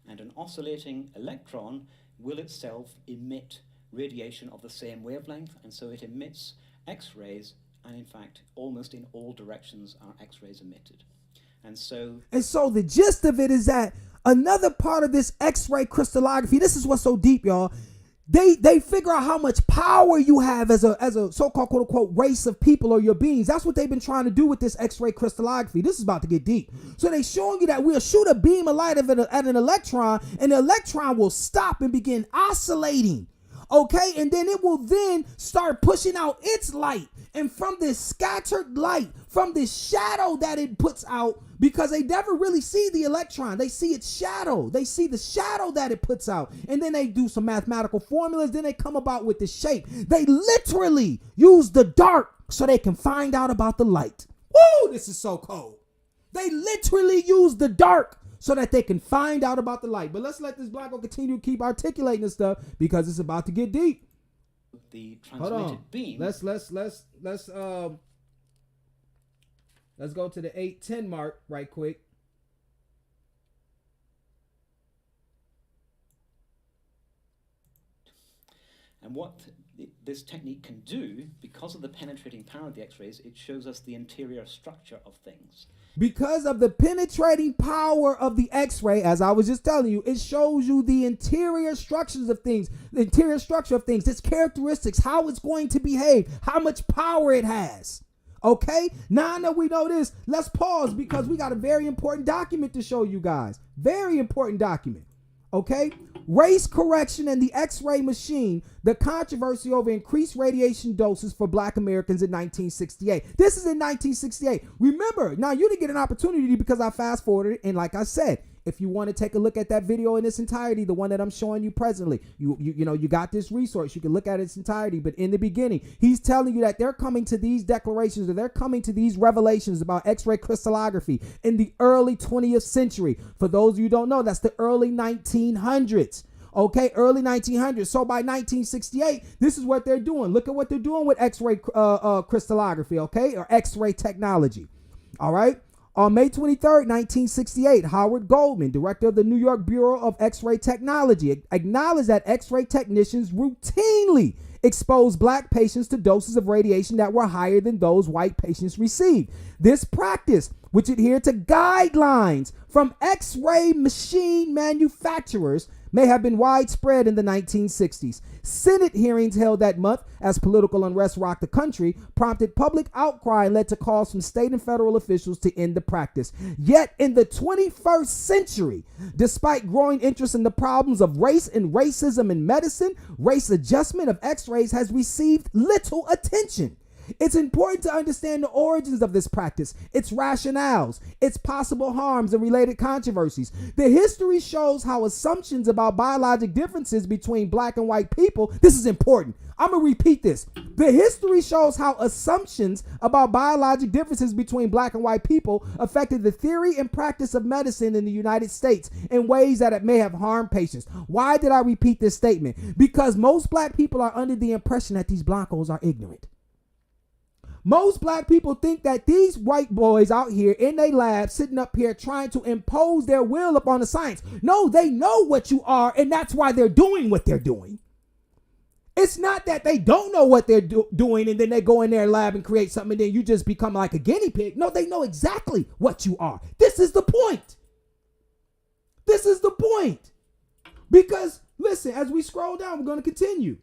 And an oscillating electron will itself emit radiation of the same wavelength, and so it emits X-rays, and in fact, almost in all directions are X-rays emitted. And so the gist of it is that another part of this X-ray crystallography, this is what's so deep, y'all. They figure out how much power you have as a so-called quote unquote race of people or your beings. That's what they've been trying to do with this X-ray crystallography. This is about to get deep. So they showing you that we'll shoot a beam of light at an electron, and the electron will stop and begin oscillating. Okay, and then it will then start pushing out its light. And from this scattered light, from this shadow that it puts out, because they never really see the electron, they see its shadow. They see the shadow that it puts out. And then they do some mathematical formulas. Then they come about with the shape. They literally use the dark so they can find out about the light. Woo, this is so cold. They literally use the dark so that they can find out about the light. But let's let this black continue to keep articulating this stuff because it's about to get deep. The transmitted beam. Let's go to the 8:10 mark right quick. And what this technique can do, because of the penetrating power of the X-rays, it shows us the interior structure of things. Because of the penetrating power of the X-ray, as I was just telling you, it shows you the interior structures of things, the interior structure of things, its characteristics, how it's going to behave, how much power it has. Okay, now that we know this, let's pause because we got a very important document to show you guys. Very important document. Okay, race correction and the X-ray machine, the controversy over increased radiation doses for Black Americans in 1968. This is in 1968. Remember, now you didn't get an opportunity because I fast forwarded, and like I said, if you want to take a look at that video in its entirety, the one that I'm showing you presently, you got this resource. You can look at its entirety. But in the beginning, he's telling you that they're coming to these declarations, or they're coming to these revelations about X-ray crystallography in the early 20th century. For those of you who don't know, that's the early 1900s. Okay, early 1900s. So by 1968, this is what they're doing. Look at what they're doing with X-ray crystallography, okay, or X-ray technology. All right. On May 23rd, 1968, Howard Goldman, director of the New York Bureau of X-ray Technology, acknowledged that X-ray technicians routinely exposed Black patients to doses of radiation that were higher than those white patients received. This practice, which adhered to guidelines from X-ray machine manufacturers, may have been widespread in the 1960s. Senate hearings held that month, as political unrest rocked the country, prompted public outcry and led to calls from state and federal officials to end the practice. Yet in the 21st century, despite growing interest in the problems of race and racism in medicine, race adjustment of X-rays has received little attention. It's important to understand the origins of this practice, its rationales, its possible harms and related controversies. The history shows how assumptions about biologic differences between Black and white people, this is important. I'm going to repeat this. The history shows how assumptions about biologic differences between Black and white people affected the theory and practice of medicine in the United States in ways that it may have harmed patients. Why did I repeat this statement? Because most Black people are under the impression that these Blancos are ignorant. Most Black people think that these white boys out here in their lab sitting up here trying to impose their will upon the science. No, they know what you are, and that's why they're doing what they're doing. It's not that they don't know what they're doing and then they go in their lab and create something and then you just become like a guinea pig. No, they know exactly what you are. This is the point. This is the point. Because, listen, as we scroll down, we're going to continue.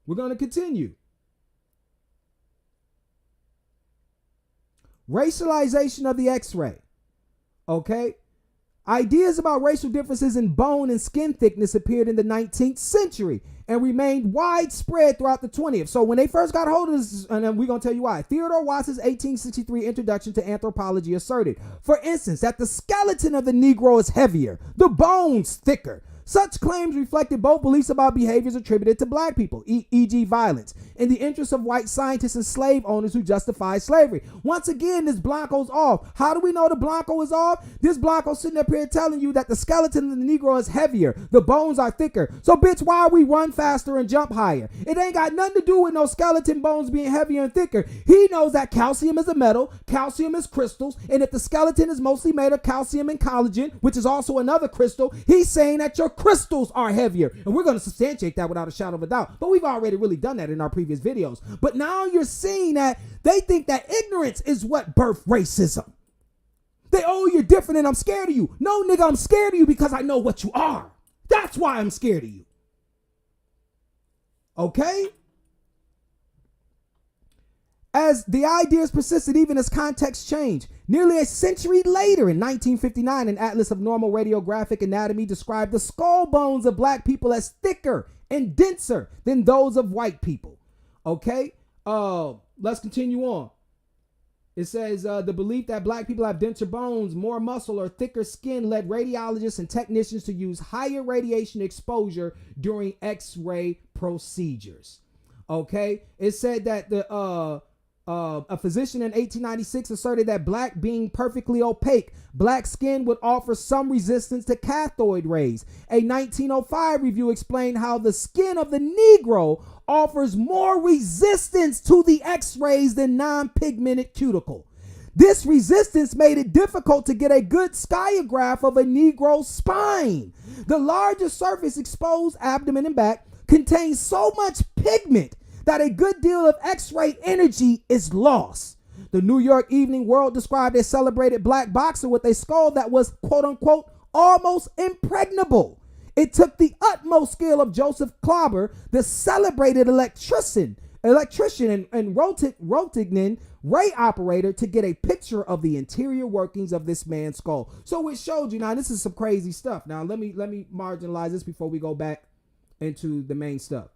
We're going to continue. Racialization of the X-ray. Okay. Ideas about racial differences in bone and skin thickness appeared in the 19th century and remained widespread throughout the 20th. So when they first got hold of this, and then we're going to tell you why. Theodore Watts's 1863 Introduction to Anthropology asserted, for instance, that the skeleton of the Negro is heavier, the bones thicker. Such claims reflected both beliefs about behaviors attributed to black people, e.g. violence, in the interests of white scientists and slave owners who justified slavery. Once again, this Blanco's off. How do we know the Blanco is off? This Blanco sitting up here telling you that the skeleton of the Negro is heavier, the bones are thicker. So bitch, why we run faster and jump higher? It ain't got nothing to do with no skeleton bones being heavier and thicker. He knows that calcium is a metal, calcium is crystals, and if the skeleton is mostly made of calcium and collagen, which is also another crystal, he's saying that your crystals are heavier. And we're going to substantiate that without a shadow of a doubt. But we've already really done that in our previous videos. But now you're seeing that they think that ignorance is what birthed racism. They, oh, you're different and I'm scared of you. No, nigga, I'm scared of you because I know what you are. That's why I'm scared of you. Okay? As the ideas persisted, even as context changed. Nearly a century later, in 1959, an Atlas of Normal Radiographic Anatomy described the skull bones of black people as thicker and denser than those of white people. Okay, let's continue on. It says the belief that black people have denser bones, more muscle, or thicker skin led radiologists and technicians to use higher radiation exposure during X-ray procedures. Okay, it said that a physician in 1896 asserted that black being perfectly opaque, black skin would offer some resistance to cathode rays. A 1905 review explained how the skin of the Negro offers more resistance to the X-rays than non-pigmented cuticle. This resistance made it difficult to get a good skiograph of a Negro's spine. The larger surface, exposed abdomen and back, contains so much pigment that a good deal of X-ray energy is lost. The New York Evening World described a celebrated black boxer with a skull that was, quote unquote, almost impregnable. It took the utmost skill of Joseph Clobber, the celebrated electrician and Roentgen ray operator, to get a picture of the interior workings of this man's skull. So it showed you. Now, this is some crazy stuff. Now, let me marginalize this before we go back into the main stuff.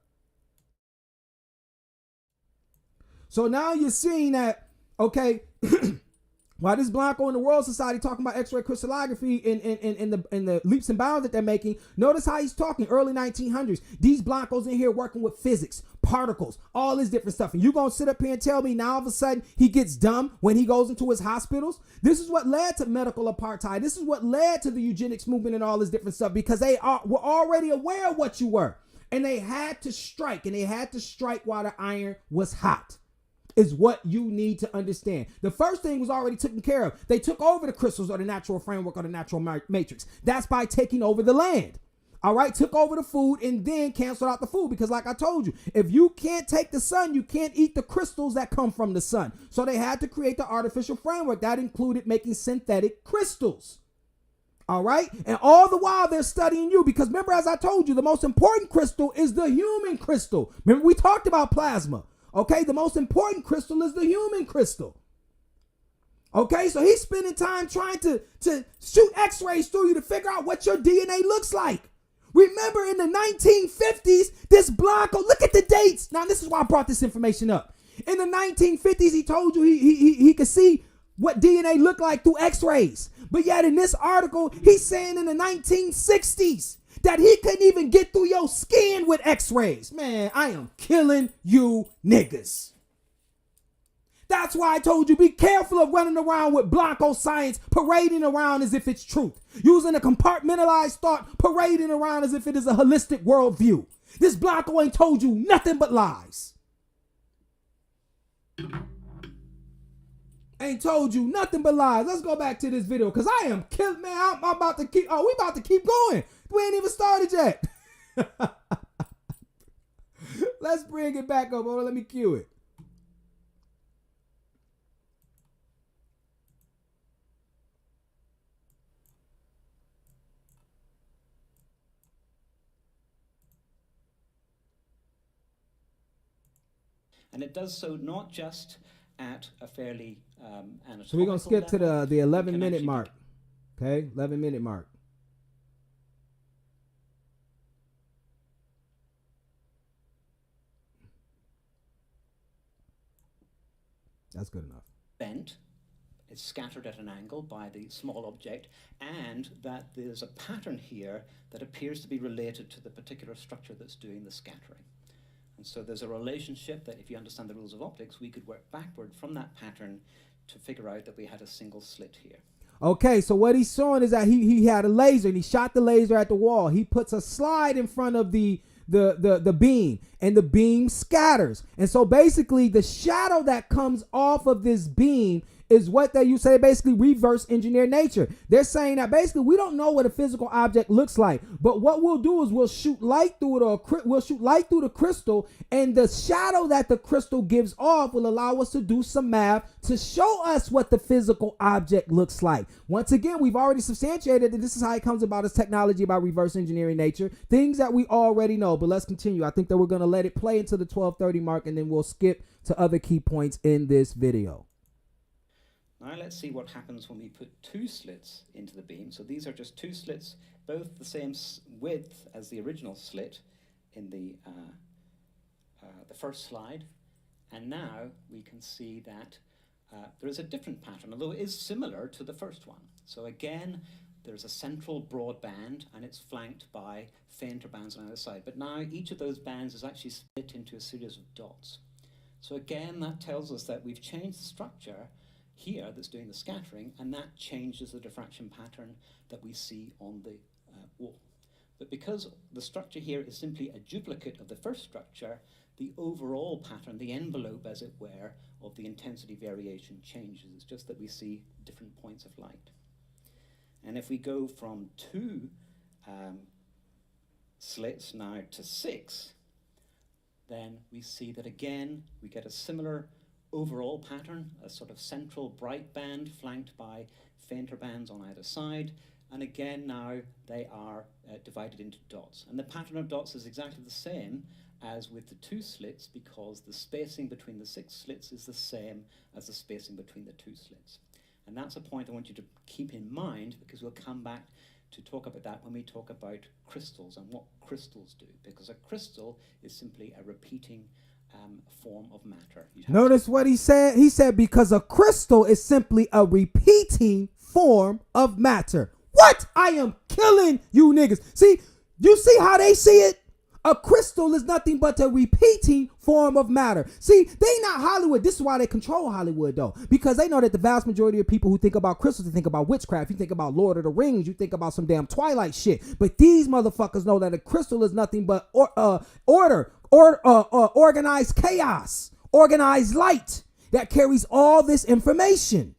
So now you're seeing that, okay, while this Blanco in the World Society talking about X-ray crystallography in the leaps and bounds that they're making, notice how he's talking early 1900s. These Blancos in here working with physics, particles, all this different stuff. And you gonna sit up here and tell me now all of a sudden he gets dumb when he goes into his hospitals? This is what led to medical apartheid. This is what led to the eugenics movement and all this different stuff, because they were already aware of what you were. And they had to strike, and they had to strike while the iron was hot. Is what you need to understand. The first thing was already taken care of. They took over the crystals or the natural framework or the natural matrix. That's by taking over the land. All right, took over the food and then canceled out the food, because like I told you, if you can't take the sun, you can't eat the crystals that come from the sun. So they had to create the artificial framework that included making synthetic crystals. All right, and all the while they're studying you, because remember, as I told you, the most important crystal is the human crystal. Remember, we talked about plasma. Okay, the most important crystal is the human crystal. Okay, so he's spending time trying to shoot X-rays through you to figure out what your DNA looks like. Remember, in the 1950s, this Blanco, look at the dates. Now, this is why I brought this information up. In the 1950s, he told you he could see what DNA looked like through X-rays. But yet in this article, he's saying in the 1960s that he couldn't even get through your skin with X-rays. Man, I am killing you niggas. That's why I told you, be careful of running around with Blanco science, parading around as if it's truth. Using a compartmentalized thought, parading around as if it is a holistic worldview. This Blanco ain't told you nothing but lies. Ain't told you nothing but lies. Let's go back to this video, because I am killing, man. I'm about to keep, we about to keep going. We ain't even started yet. Let's bring it back up. Hold on, let me cue it. And it does so not just at a fairly anatomical So we're going to skip to the 11-minute mark, Okay, 11-minute mark. That's good enough. Bent, it's scattered at an angle by the small object, and that there's a pattern here that appears to be related to the particular structure that's doing the scattering. And so there's a relationship that, if you understand the rules of optics, we could work backward from that pattern to figure out that we had a single slit here. Okay, so what he's showing is that he had a laser and he shot the laser at the wall. He puts a slide in front of the beam, and the beam scatters. And so basically the shadow that comes off of this beam is what you say basically reverse engineer nature. They're saying that basically we don't know what a physical object looks like, but what we'll do is we'll shoot light through it, or we'll shoot light through the crystal, and the shadow that the crystal gives off will allow us to do some math to show us what the physical object looks like. Once again, we've already substantiated that this is how it comes about, as technology about reverse engineering nature, things that we already know. But let's continue. I think that we're going to let it play into the 12:30 mark, and then we'll skip to other key points in this video. Now let's see what happens when we put two slits into the beam. So these are just two slits, both the same width as the original slit in the first slide. And now we can see that there is a different pattern, although it is similar to the first one. So again, there's a central broad band, and it's flanked by fainter bands on either side. But now each of those bands is actually split into a series of dots. So again, that tells us that we've changed the structure here that's doing the scattering, and that changes the diffraction pattern that we see on the wall. But because the structure here is simply a duplicate of the first structure, the overall pattern, the envelope as it were, of the intensity variation changes. It's just that we see different points of light. And if we go from 2 slits now to 6, then we see that again we get a similar overall pattern, a sort of central bright band flanked by fainter bands on either side, and again now they are divided into dots. And the pattern of dots is exactly the same as with the 2 slits, because the spacing between the 6 slits is the same as the spacing between the 2 slits. And that's a point I want you to keep in mind, because we'll come back to talk about that when we talk about crystals and what crystals do, because a crystal is simply a repeating form of matter. Notice what he said. He said because a crystal is simply a repeating form of matter. What? I am killing you niggas. See, you see how they see it? A crystal is nothing but a repeating form of matter. See, they not Hollywood. This is why they control Hollywood, though, because they know that the vast majority of people who think about crystals, they think about witchcraft. You think about Lord of the Rings. You think about some damn Twilight shit. But these motherfuckers know that a crystal is nothing but organized chaos, organized light that carries all this information.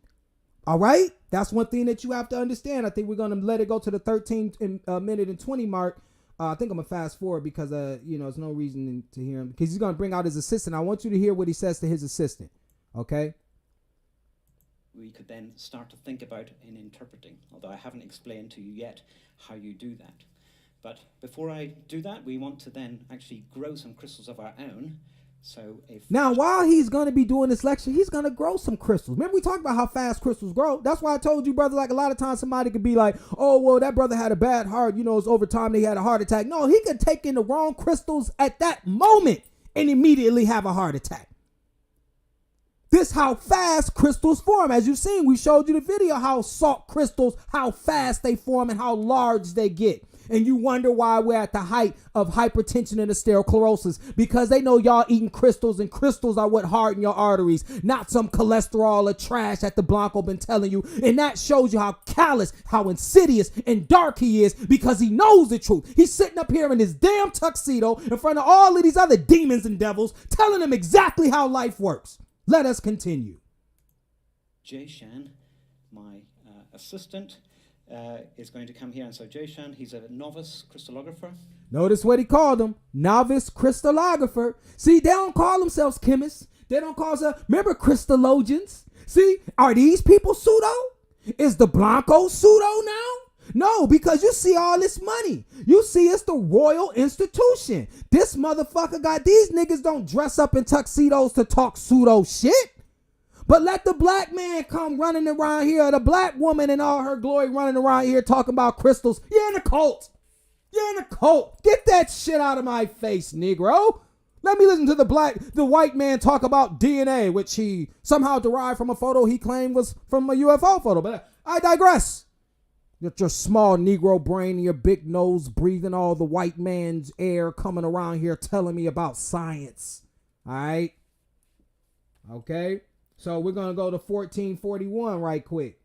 All right? That's one thing that you have to understand. I think we're going to let it go to the 13-minute and 20 mark. I think I'm going to fast forward because, there's no reason to hear him, because he's going to bring out his assistant. I want you to hear what he says to his assistant. Okay? We could then start to think about in interpreting, although I haven't explained to you yet how you do that. But before I do that, we want to then actually grow some crystals of our own. So now, while he's going to be doing this lecture, he's going to grow some crystals. Remember, we talked about how fast crystals grow. That's why I told you, brother, like a lot of times somebody could be like, oh, well, that brother had a bad heart. It's over time he had a heart attack. No, he could take in the wrong crystals at that moment and immediately have a heart attack. This how fast crystals form. As you've seen, we showed you the video how salt crystals, how fast they form and how large they get. And you wonder why we're at the height of hypertension and osteoclerosis, because they know y'all eating crystals, and crystals are what harden your arteries, not some cholesterol or trash that the Blanco been telling you. And that shows you how callous, how insidious and dark he is, because he knows the truth. He's sitting up here in his damn tuxedo in front of all of these other demons and devils, telling them exactly how life works. Let us continue. Jay Shan, my assistant, is going to come here. And so Jay Shan, he's a novice crystallographer. Notice what he called him, novice crystallographer. See, they don't call themselves chemists. They don't call themselves, remember, crystallogians. See, are these people pseudo? Is the Blanco pseudo now? No, because you see all this money. You see it's the royal institution. This motherfucker got, these niggas don't dress up in tuxedos to talk pseudo shit. But let the black man come running around here, the black woman in all her glory running around here talking about crystals. You're in a cult. You're in a cult. Get that shit out of my face, Negro. Let me listen to the white man talk about DNA, which he somehow derived from a photo he claimed was from a UFO photo. But I digress. With your small Negro brain and your big nose breathing all the white man's air coming around here telling me about science. All right. Okay. So we're going to go to 1441 right quick.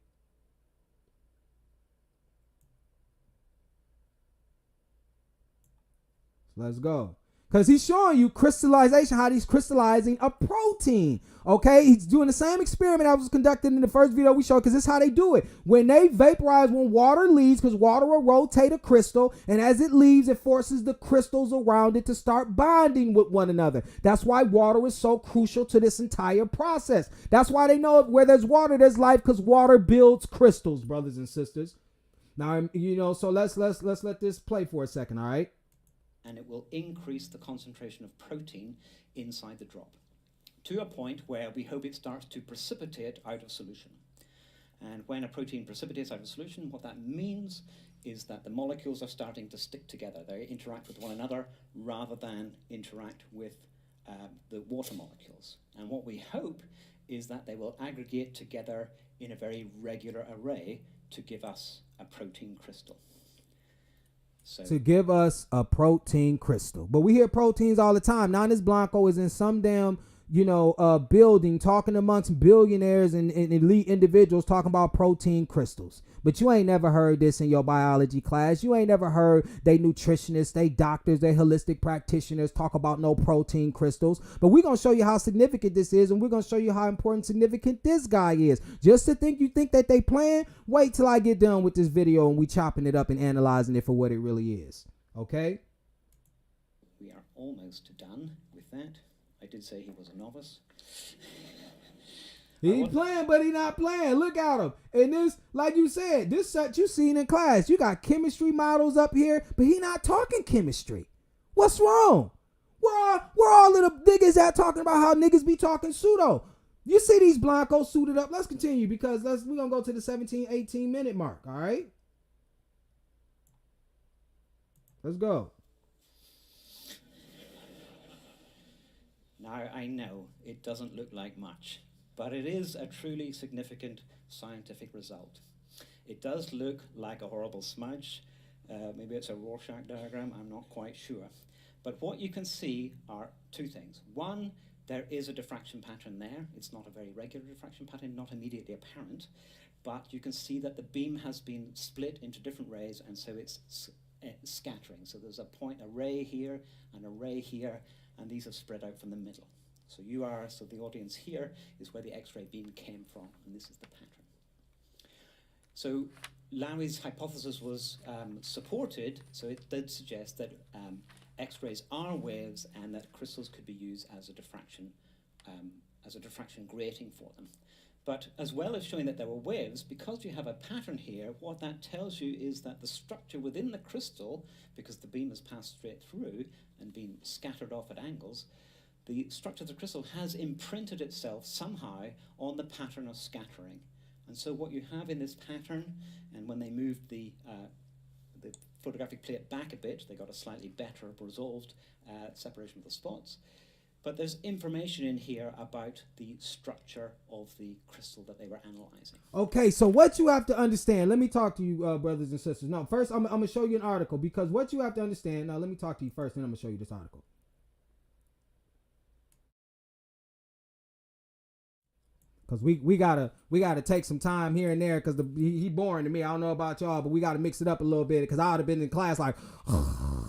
Let's go. Because he's showing you crystallization, how he's crystallizing a protein. Okay, he's doing the same experiment that was conducted in the first video we showed, because this is how they do it. When they vaporize, when water leaves, because water will rotate a crystal, and as it leaves, it forces the crystals around it to start bonding with one another. That's why water is so crucial to this entire process. That's why they know where there's water, there's life, because water builds crystals, brothers and sisters. Now, so let's let this play for a second, all right? And it will increase the concentration of protein inside the drop to a point where we hope it starts to precipitate out of solution. And when a protein precipitates out of solution, what that means is that the molecules are starting to stick together. They interact with one another rather than interact with the water molecules. And what we hope is that they will aggregate together in a very regular array to give us a protein crystal. To give us a protein crystal. But we hear proteins all the time. Now this Blanco is in some damn, building talking amongst billionaires and elite individuals talking about protein crystals. But you ain't never heard this in your biology class. You ain't never heard they nutritionists, they doctors, they holistic practitioners talk about no protein crystals. But we're going to show you how significant this is, and we're going to show you how important significant this guy is. Just to think you think that they playing, wait till I get done with this video and we chopping it up and analyzing it for what it really is. Okay? We are almost done with that. I did say he was a novice. He ain't playing, but he not playing. Look at him. And this, like you said, this set you seen in class. You got chemistry models up here, but he not talking chemistry. What's wrong? Where all of the niggas at talking about how niggas be talking pseudo? You see these Blancos suited up. Let's continue because we're going to go to the 17, 18 minute mark. All right. Let's go. Now, I know it doesn't look like much, but it is a truly significant scientific result. It does look like a horrible smudge. Maybe it's a Rorschach diagram, I'm not quite sure. But what you can see are two things. One, there is a diffraction pattern there. It's not a very regular diffraction pattern, not immediately apparent, but you can see that the beam has been split into different rays, and so it's scattering. So there's a ray here, and a ray here, and these have spread out from the middle. So the audience here is where the X-ray beam came from, and this is the pattern. So Lowey's hypothesis was supported, so it did suggest that X-rays are waves and that crystals could be used as a diffraction grating for them. But as well as showing that there were waves, because you have a pattern here, what that tells you is that the structure within the crystal, because the beam has passed straight through and been scattered off at angles, the structure of the crystal has imprinted itself somehow on the pattern of scattering. And so what you have in this pattern, and when they moved the photographic plate back a bit, they got a slightly better resolved separation of the spots. But there's information in here about the structure of the crystal that they were analyzing. Okay, so what you have to understand, let me talk to you, brothers and sisters. No, first I'm going to show you an article, because what you have to understand, now let me talk to you first, then I'm going to show you this article. Because we gotta take some time here and there, because he boring to me. I don't know about y'all, but we got to mix it up a little bit, because I would have been in class like,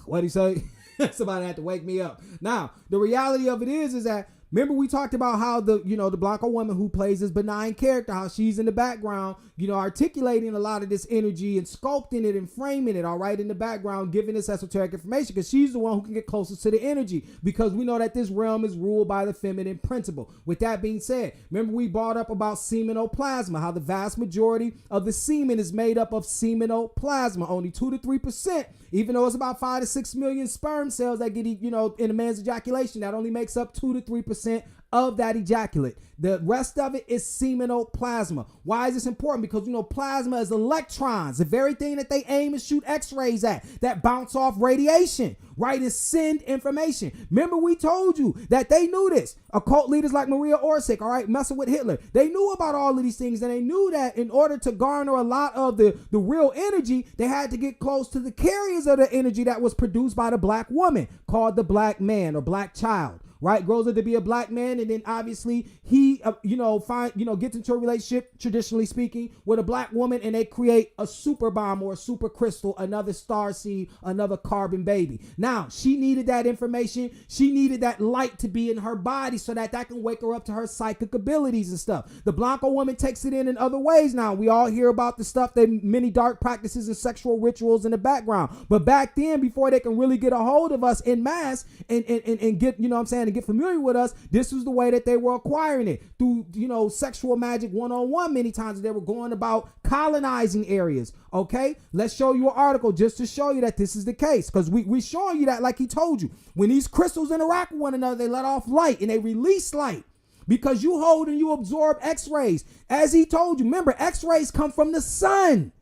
what'd he say? Somebody had to wake me up. Now, the reality of it is that, remember we talked about how the Blanco woman who plays this benign character, how she's in the background, articulating a lot of this energy and sculpting it and framing it, all right, in the background, giving this esoteric information, because she's the one who can get closest to the energy, because we know that this realm is ruled by the feminine principle. With that being said, remember we brought up about seminoplasma, how the vast majority of the semen is made up of seminoplasma, only 2 to 3%, even though it's about 5 to 6 million sperm cells that get, in a man's ejaculation, that only makes up 2 to 3% 50% of that ejaculate. The rest of it is seminal plasma. Why is this important? Because, you know, plasma is electrons, the very thing that they aim and shoot x-rays at, that bounce off radiation, right, and send information. Remember, we told you that they knew this. Occult leaders like Maria Orsic, all right, messing with Hitler. They knew about all of these things, and they knew that in order to garner a lot of the real energy, they had to get close to the carriers of the energy that was produced by the black woman, called the black man or black child. Right, grows up to be a black man, and then obviously he, gets into a relationship, traditionally speaking, with a black woman, and they create a super bomb or a super crystal, another star seed, another carbon baby. Now, she needed that information. She needed that light to be in her body so that can wake her up to her psychic abilities and stuff. The Blanco woman takes it in other ways now. We all hear about the stuff, that many dark practices and sexual rituals in the background. But back then, before they can really get a hold of us in mass and get, you know what I'm saying, to get familiar with us, this was the way that they were acquiring it, through, you know, sexual magic one-on-one. Many times they were going about colonizing areas. Okay, let's show you an article just to show you that this is the case, because we showing you that, like he told you, when these crystals interact with one another, they let off light and they release light because you hold and you absorb x-rays. As he told you, remember, x-rays come from the sun.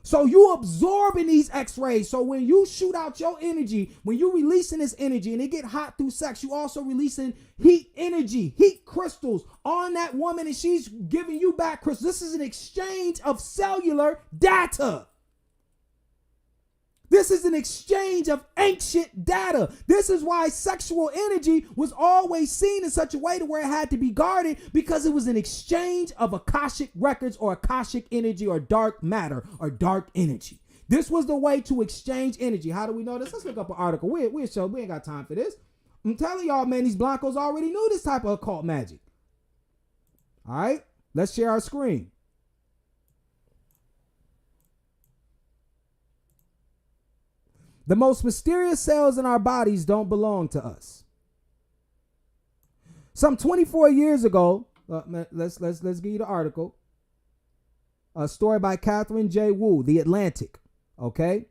So you absorbing these x-rays. So when you shoot out your energy, when you releasing this energy and it get hot through sex, you also releasing heat energy, heat crystals on that woman, and she's giving you back crystals. This is an exchange of cellular data. This is an exchange of ancient data. This is why sexual energy was always seen in such a way to where it had to be guarded, because it was an exchange of Akashic records or Akashic energy or dark matter or dark energy. This was the way to exchange energy. How do we know this? Let's look up an article. We'll show. We ain't got time for this. I'm telling y'all, man, these Blancos already knew this type of occult magic. All right, let's share our screen. The most mysterious cells in our bodies don't belong to us. Some 24 years ago, let's give you the article. A story by Catherine J. Wu, The Atlantic. Okay.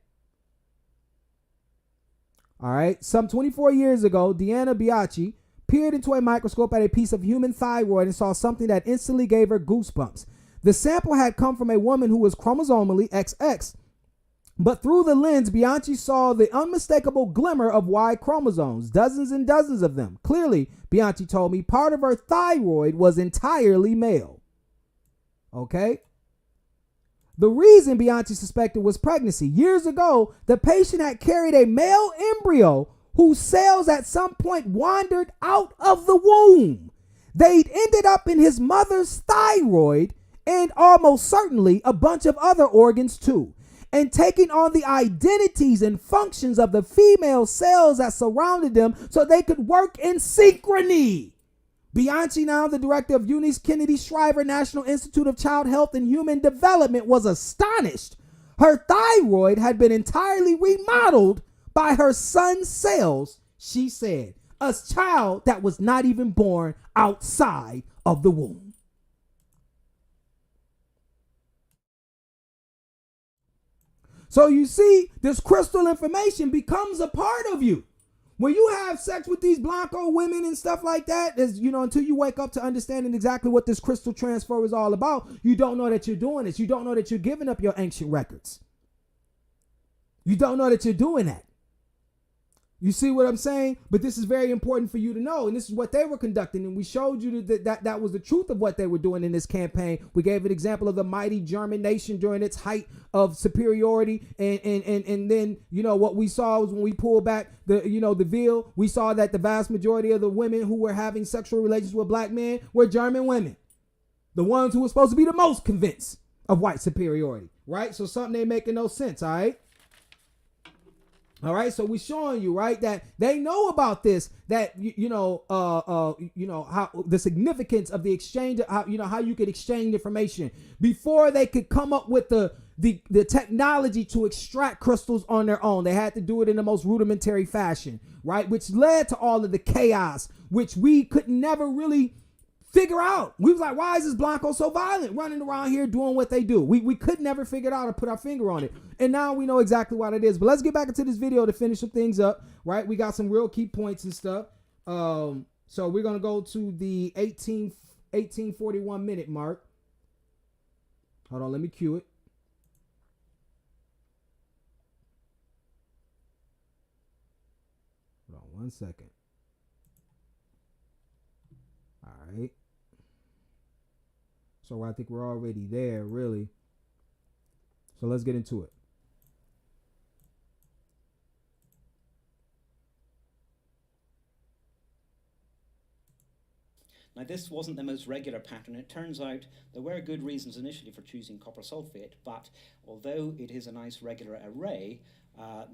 All right. Some 24 years ago, Deanna Bianchi peered into a microscope at a piece of human thyroid and saw something that instantly gave her goosebumps. The sample had come from a woman who was chromosomally XX. But through the lens, Bianchi saw the unmistakable glimmer of Y chromosomes, dozens and dozens of them. Clearly, Bianchi told me, part of her thyroid was entirely male. Okay? The reason Bianchi suspected was pregnancy. Years ago, the patient had carried a male embryo whose cells at some point wandered out of the womb. They'd ended up in his mother's thyroid and almost certainly a bunch of other organs too, and taking on the identities and functions of the female cells that surrounded them so they could work in synchrony. Bianchi, now the director of Eunice Kennedy Shriver National Institute of Child Health and Human Development, was astonished. Her thyroid had been entirely remodeled by her son's cells, she said, a child that was not even born outside of the womb. So you see, this crystal information becomes a part of you. When you have sex with these Blanco women and stuff like that, is, you know, until you wake up to understanding exactly what this crystal transfer is all about, you don't know that you're doing this. You don't know that you're giving up your ancient records. You don't know that you're doing that. You see what I'm saying? But this is very important for you to know. And this is what they were conducting. And we showed you that was the truth of what they were doing in this campaign. We gave an example of the mighty German nation during its height of superiority. And then, you know, what we saw was when we pulled back the veil, we saw that the vast majority of the women who were having sexual relations with black men were German women. The ones who were supposed to be the most convinced of white superiority, right? So something ain't making no sense, all right? All right, so we're showing you, right, that they know about this, that how the significance of the exchange, how you could exchange information before they could come up with the technology to extract crystals on their own. They had to do it in the most rudimentary fashion, right, which led to all of the chaos, which we could never really figure out. We was like, why is this Blanco so violent, running around here doing what they do? We could never figure it out or put our finger on it. And now we know exactly what it is. But let's get back into this video to finish some things up, right? We got some real key points and stuff. So we're going to go to the 1841 minute mark. Hold on, let me cue it. Hold on 1 second. All right. So I think we're already there, really. So let's get into it. Now, this wasn't the most regular pattern. It turns out there were good reasons initially for choosing copper sulfate, but although it is a nice regular array,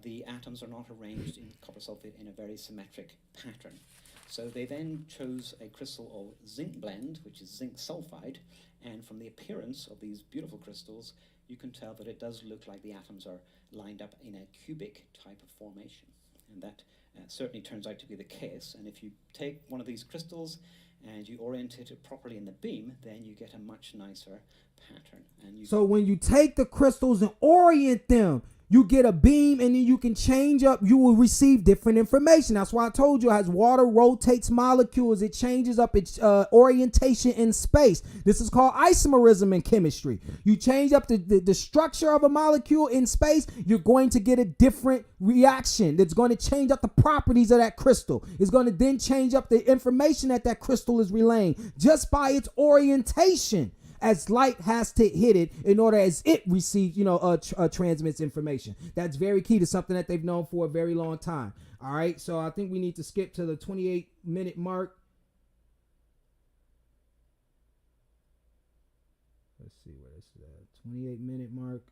the atoms are not arranged in copper sulfate in a very symmetric pattern. So they then chose a crystal of zinc blend, which is zinc sulfide, and from the appearance of these beautiful crystals, you can tell that it does look like the atoms are lined up in a cubic type of formation. And that certainly turns out to be the case. And if you take one of these crystals and you orientate it properly in the beam, then you get a much nicer pattern. And so when you take the crystals and orient them, you get a beam, and then you can change up. You will receive different information. That's why I told you, as water rotates molecules, it changes up its orientation in space. This is called isomerism in chemistry. You change up the structure of a molecule in space, you're going to get a different reaction that's going to change up the properties of that crystal. It's going to then change up the information that that crystal is relaying just by its orientation, as light has to hit it in order as it receives, transmits information. That's very key to something that they've known for a very long time. All right, so I think we need to skip to the 28-minute mark. Let's see where this is at. 28-minute mark.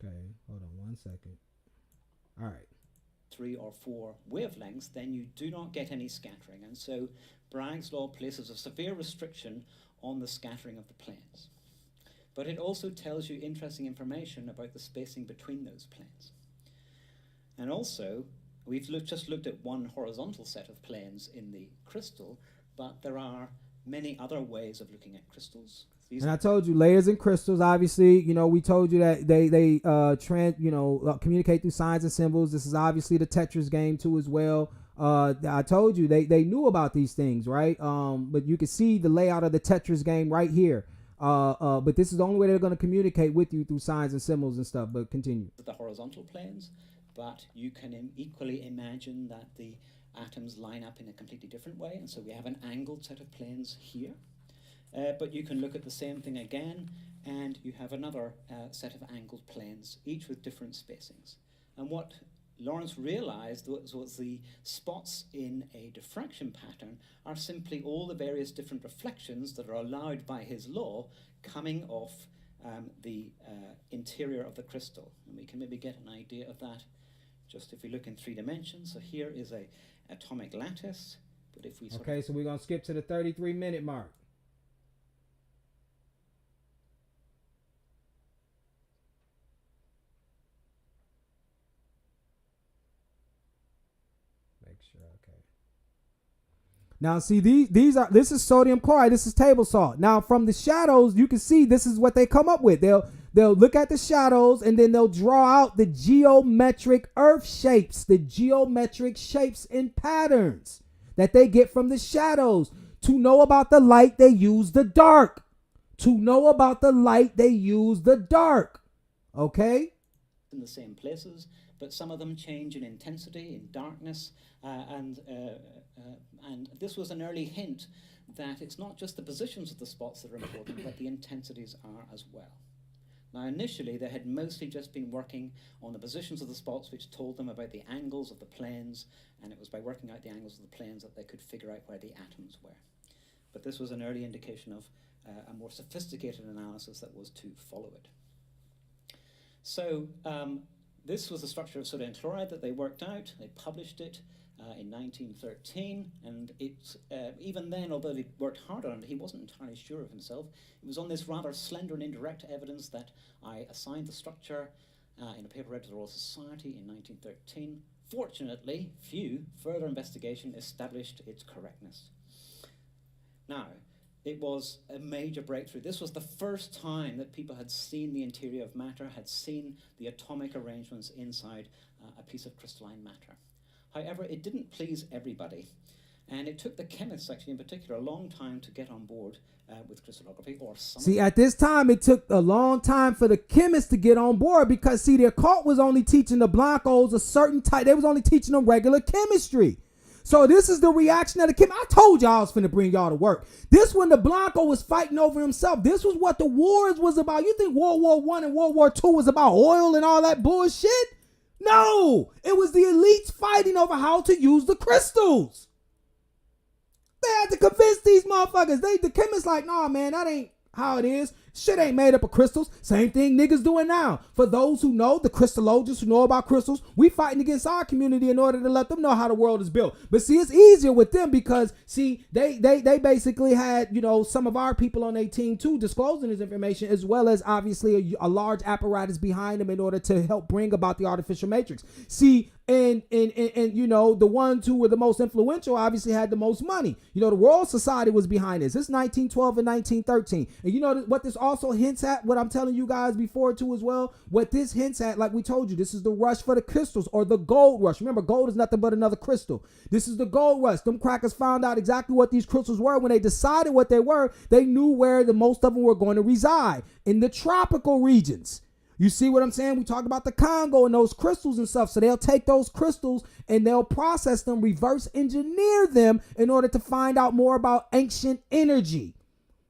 Okay, hold on 1 second. All right. 3 or 4 wavelengths, then you do not get any scattering. And so Bragg's law places a severe restriction on the scattering of the planes. But it also tells you interesting information about the spacing between those planes. And also, we've just looked at one horizontal set of planes in the crystal, but there are many other ways of looking at crystals. And I told you, layers and crystals, obviously, we told you that they communicate through signs and symbols. This is obviously the Tetris game too as well. I told you they knew about these things, right? But you can see the layout of the Tetris game right here. But this is the only way they're going to communicate with you, through signs and symbols and stuff. But continue. The horizontal planes, but you can equally imagine that the atoms line up in a completely different way. And so we have an angled set of planes here. But you can look at the same thing again, and you have another set of angled planes, each with different spacings. And what Lawrence realized was the spots in a diffraction pattern are simply all the various different reflections that are allowed by his law coming off the interior of the crystal. And we can maybe get an idea of that just if we look in 3 dimensions. So here is a atomic lattice. But if we okay, so we're going to skip to the 33-minute mark. Okay. Now see, this is sodium chloride, this is table salt. Now from the shadows, you can see this is what they come up with. They'll look at the shadows, and then they'll draw out the geometric earth shapes, the geometric shapes and patterns that they get from the shadows. To know about the light, they use the dark. To know about the light, they use the dark. Okay? In the same places, but some of them change in intensity, in darkness, and this was an early hint that it's not just the positions of the spots that are important, but the intensities are as well. Now, initially, they had mostly just been working on the positions of the spots, which told them about the angles of the planes, and it was by working out the angles of the planes that they could figure out where the atoms were. But this was an early indication of a more sophisticated analysis that was to follow it. So this was the structure of sodium chloride that they worked out. They published it in 1913, and even then, although they worked hard on it, he wasn't entirely sure of himself. It was on this rather slender and indirect evidence that I assigned the structure in a paper read to the Royal Society in 1913. Fortunately, further investigation established its correctness. Now, it was a major breakthrough. This was the first time that people had seen the interior of matter, had seen the atomic arrangements inside a piece of crystalline matter. However, it didn't please everybody. And it took the chemists, actually, in particular, a long time to get on board with crystallography. See, at this time, it took a long time for the chemists to get on board because, see, their cult was only teaching the Blancos a certain type. They was only teaching them regular chemistry. So this is the reaction of the chemist. I told y'all I was finna bring y'all to work. This when the Blanco was fighting over himself. This was what the wars was about. You think World War I and World War II was about oil and all that bullshit? No, it was the elites fighting over how to use the crystals. They had to convince these motherfuckers. The chemists like, nah, man, that ain't how it is. Shit ain't made up of crystals. Same thing niggas doing now. For those who know, the crystallologists who know about crystals, we fighting against our community in order to let them know how the world is built. But see, it's easier with them because, see, they basically had, you know, some of our people on their team too disclosing this information, as well as obviously a large apparatus behind them in order to help bring about the artificial matrix. See, and you know, the ones who were the most influential obviously had the most money. You know, the Royal Society was behind this. It's 1912 and 1913. And you know what this also hints at, what I'm telling you guys before too as well, what this hints at, like we told you, this is the rush for the crystals, or the gold rush. Remember, gold is nothing but another crystal. This is the gold rush. Them crackers found out exactly what these crystals were. When they decided what they were, they knew where the most of them were going to reside, in the tropical regions. You see what I'm saying? We talk about the Congo and those crystals and stuff. So they'll take those crystals and they'll process them, reverse engineer them in order to find out more about ancient energy.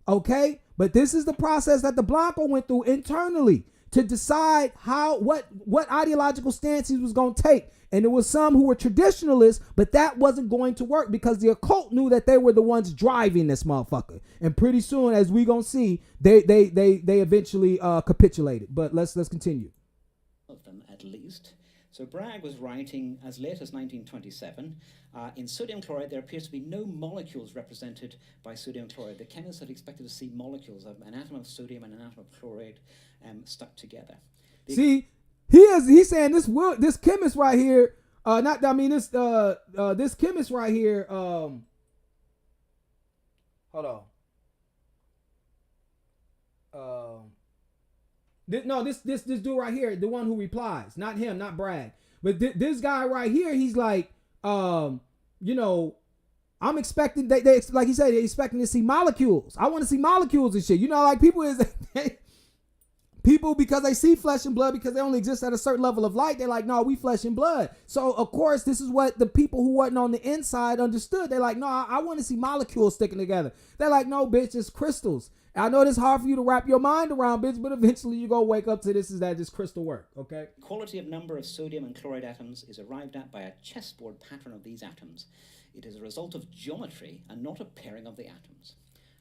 Okay? But this is the process that the Blanco went through internally to decide what ideological stance he was going to take. And there was some who were traditionalists, but that wasn't going to work because the occult knew that they were the ones driving this motherfucker. And pretty soon, as we gonna see, they eventually capitulated. But let's continue. Of them, at least. So Bragg was writing as late as 1927, in sodium chloride there appears to be no molecules represented by sodium chloride. The chemists had expected to see molecules of an atom of sodium and an atom of chloride stuck together. See, he's saying this chemist right here, this chemist right here, hold on. This dude right here, the one who replies, not him, not Bragg, but this guy right here, he's like, you know, I'm expecting they like he said, they're expecting to see molecules. I want to see molecules and shit. You know, like people because they see flesh and blood, because they only exist at a certain level of light, they're like, no, we flesh and blood. So of course, this is what the people who wasn't on the inside understood. They're like, no, I want to see molecules sticking together. They're like, no, bitch, it's crystals. I know it's hard for you to wrap your mind around, bitch, but eventually you go wake up to this is that just crystal work, okay? Quality of number of sodium and chloride atoms is arrived at by a chessboard pattern of these atoms. It is a result of geometry and not a pairing of the atoms.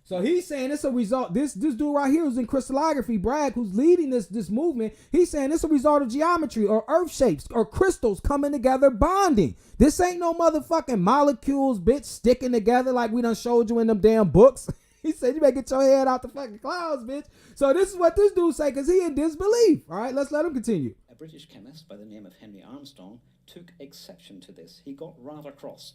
So he's saying it's a result. This dude right here who's in crystallography, Bragg, who's leading this movement, he's saying it's a result of geometry or earth shapes or crystals coming together, bonding. This ain't no motherfucking molecules, bitch, sticking together like we done showed you in them damn books. He said you better get your head out the fucking clouds, bitch. So this is what this dude say, because he in disbelief. All right, let's let him continue. A British chemist by the name of Henry Armstrong took exception to this. He got rather cross.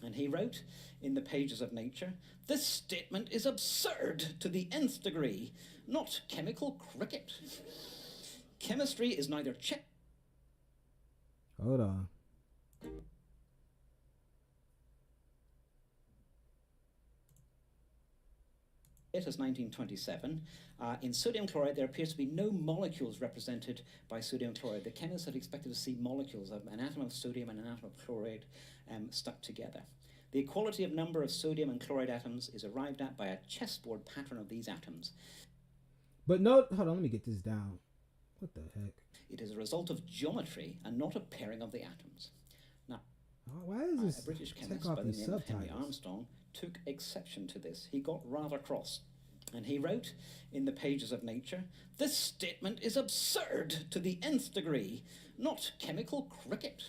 And he wrote in the pages of Nature, "This statement is absurd to the nth degree, not chemical cricket. Chemistry is neither Hold on. It is 1927. In sodium chloride, there appears to be no molecules represented by sodium chloride. The chemists had expected to see molecules of an atom of sodium and an atom of chloride stuck together. The equality of number of sodium and chloride atoms is arrived at by a chessboard pattern of these atoms. But no, hold on, let me get this down. What the heck? It is a result of geometry and not a pairing of the atoms." Now, why is this? a British chemist by the name of Henry Armstrong took exception to this. He got rather cross. And he wrote in the pages of Nature, "This statement is absurd to the nth degree, not chemical cricket.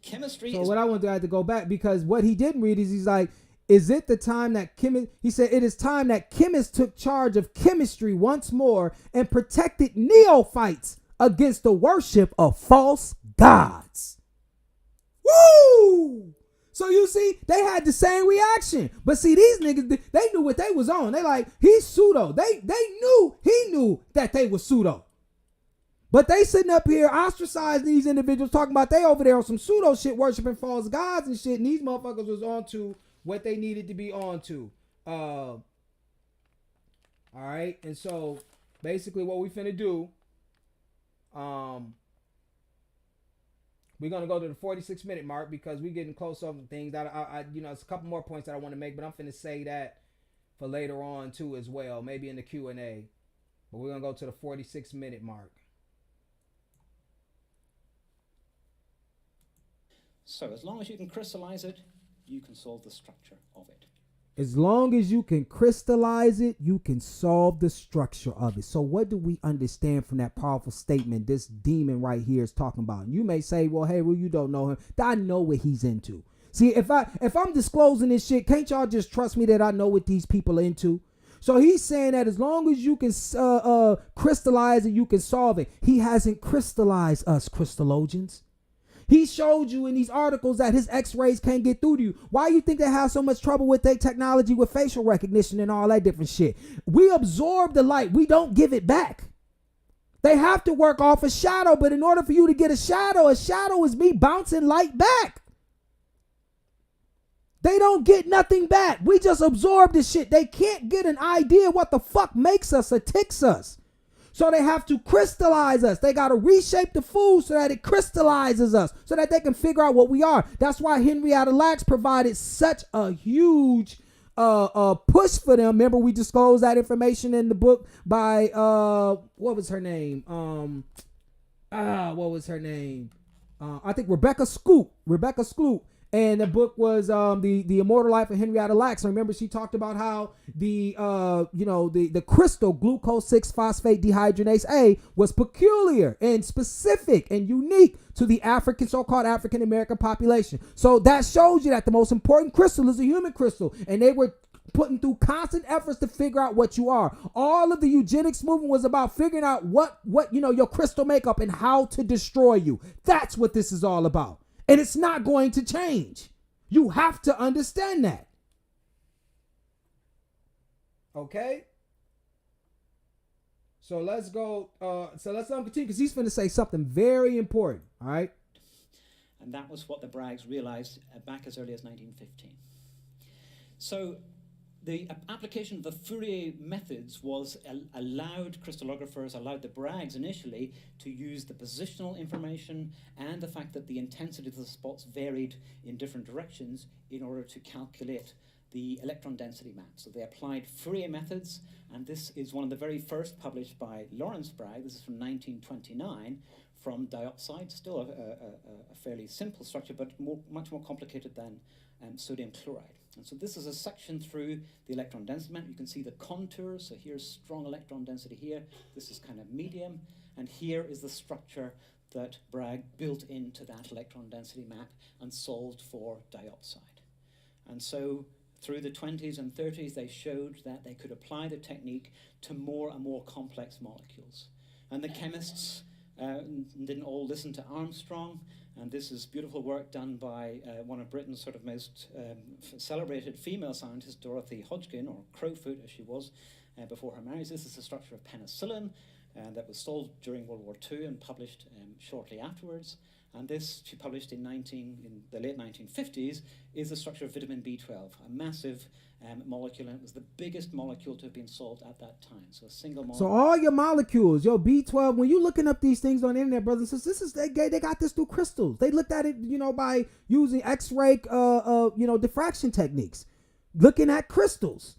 Chemistry so is..." what I want to do, I have to go back, because what he didn't read is he's like, is it the time that he said it is time that chemists took charge of chemistry once more and protected neophytes against the worship of false gods. Woo! So you see, they had the same reaction. But see, these niggas, they knew what they was on. They like, he's pseudo. He knew that they were pseudo. But they sitting up here ostracizing these individuals, talking about they over there on some pseudo shit, worshiping false gods and shit. And these motherfuckers was on to what they needed to be on to. All right. And so basically what we finna do, we're gonna go to the 46-minute mark because we're getting close over things. That I it's a couple more points that I want to make, but I'm finna say that for later on too as well, maybe in the Q&A. But we're gonna go to the 46-minute mark. So as long as you can crystallize it, you can solve the structure of it. As long as you can crystallize it, you can solve the structure of it. So what do we understand from that powerful statement this demon right here is talking about? And you may say, well, hey, you don't know him. I know what he's into. See, if I'm disclosing this shit, can't y'all just trust me that I know what these people are into? So he's saying that as long as you can crystallize it, you can solve it. He hasn't crystallized us, crystallogians. He showed you in these articles that his x-rays can't get through to you. Why you think they have so much trouble with their technology with facial recognition and all that different shit? We absorb the light. We don't give it back. They have to work off a shadow, but in order for you to get a shadow is me bouncing light back. They don't get nothing back. We just absorb this shit. They can't get an idea what the fuck makes us or ticks us. So they have to crystallize us. They got to reshape the food so that it crystallizes us, so that they can figure out what we are. That's why Henrietta Lacks provided such a huge push for them. Remember, we disclosed that information in the book by what was her name? What was her name? I think Rebecca Skloot. And the book was the Immortal Life of Henrietta Lacks. And remember, she talked about how the crystal glucose 6-phosphate dehydrogenase A was peculiar and specific and unique to the so-called African American population. So that shows you that the most important crystal is a human crystal, and they were putting through constant efforts to figure out what you are. All of the eugenics movement was about figuring out what your crystal makeup and how to destroy you. That's what this is all about. And it's not going to change. You have to understand that. Okay? So let's go. Let's continue because he's going to say something very important. All right? And that was what the Braggs realized back as early as 1915. So the application of the Fourier methods allowed crystallographers, allowed the Braggs initially to use the positional information and the fact that the intensity of the spots varied in different directions in order to calculate the electron density map. So they applied Fourier methods, and this is one of the very first published by Lawrence Bragg. This is from 1929 from dioxide, still a fairly simple structure, but much more complicated than sodium chloride. And so this is a section through the electron density map. You can see the contours. So here's strong electron density here. This is kind of medium. And here is the structure that Bragg built into that electron density map and solved for dioxide. And so through the 20s and 30s, they showed that they could apply the technique to more and more complex molecules. And the chemists didn't all listen to Armstrong. And this is beautiful work done by one of Britain's sort of most celebrated female scientists, Dorothy Hodgkin, or Crowfoot as she was before her marriage. This is the structure of penicillin that was solved during World War II and published shortly afterwards. And this, she published in the late 1950s, is the structure of vitamin B12, a massive molecule, and it was the biggest molecule to have been solved at that time. So a single molecule. So all your molecules, your B12, when you're looking up these things on the internet, brothers and sisters, they got this through crystals. They looked at it, by using X-ray, diffraction techniques, looking at crystals.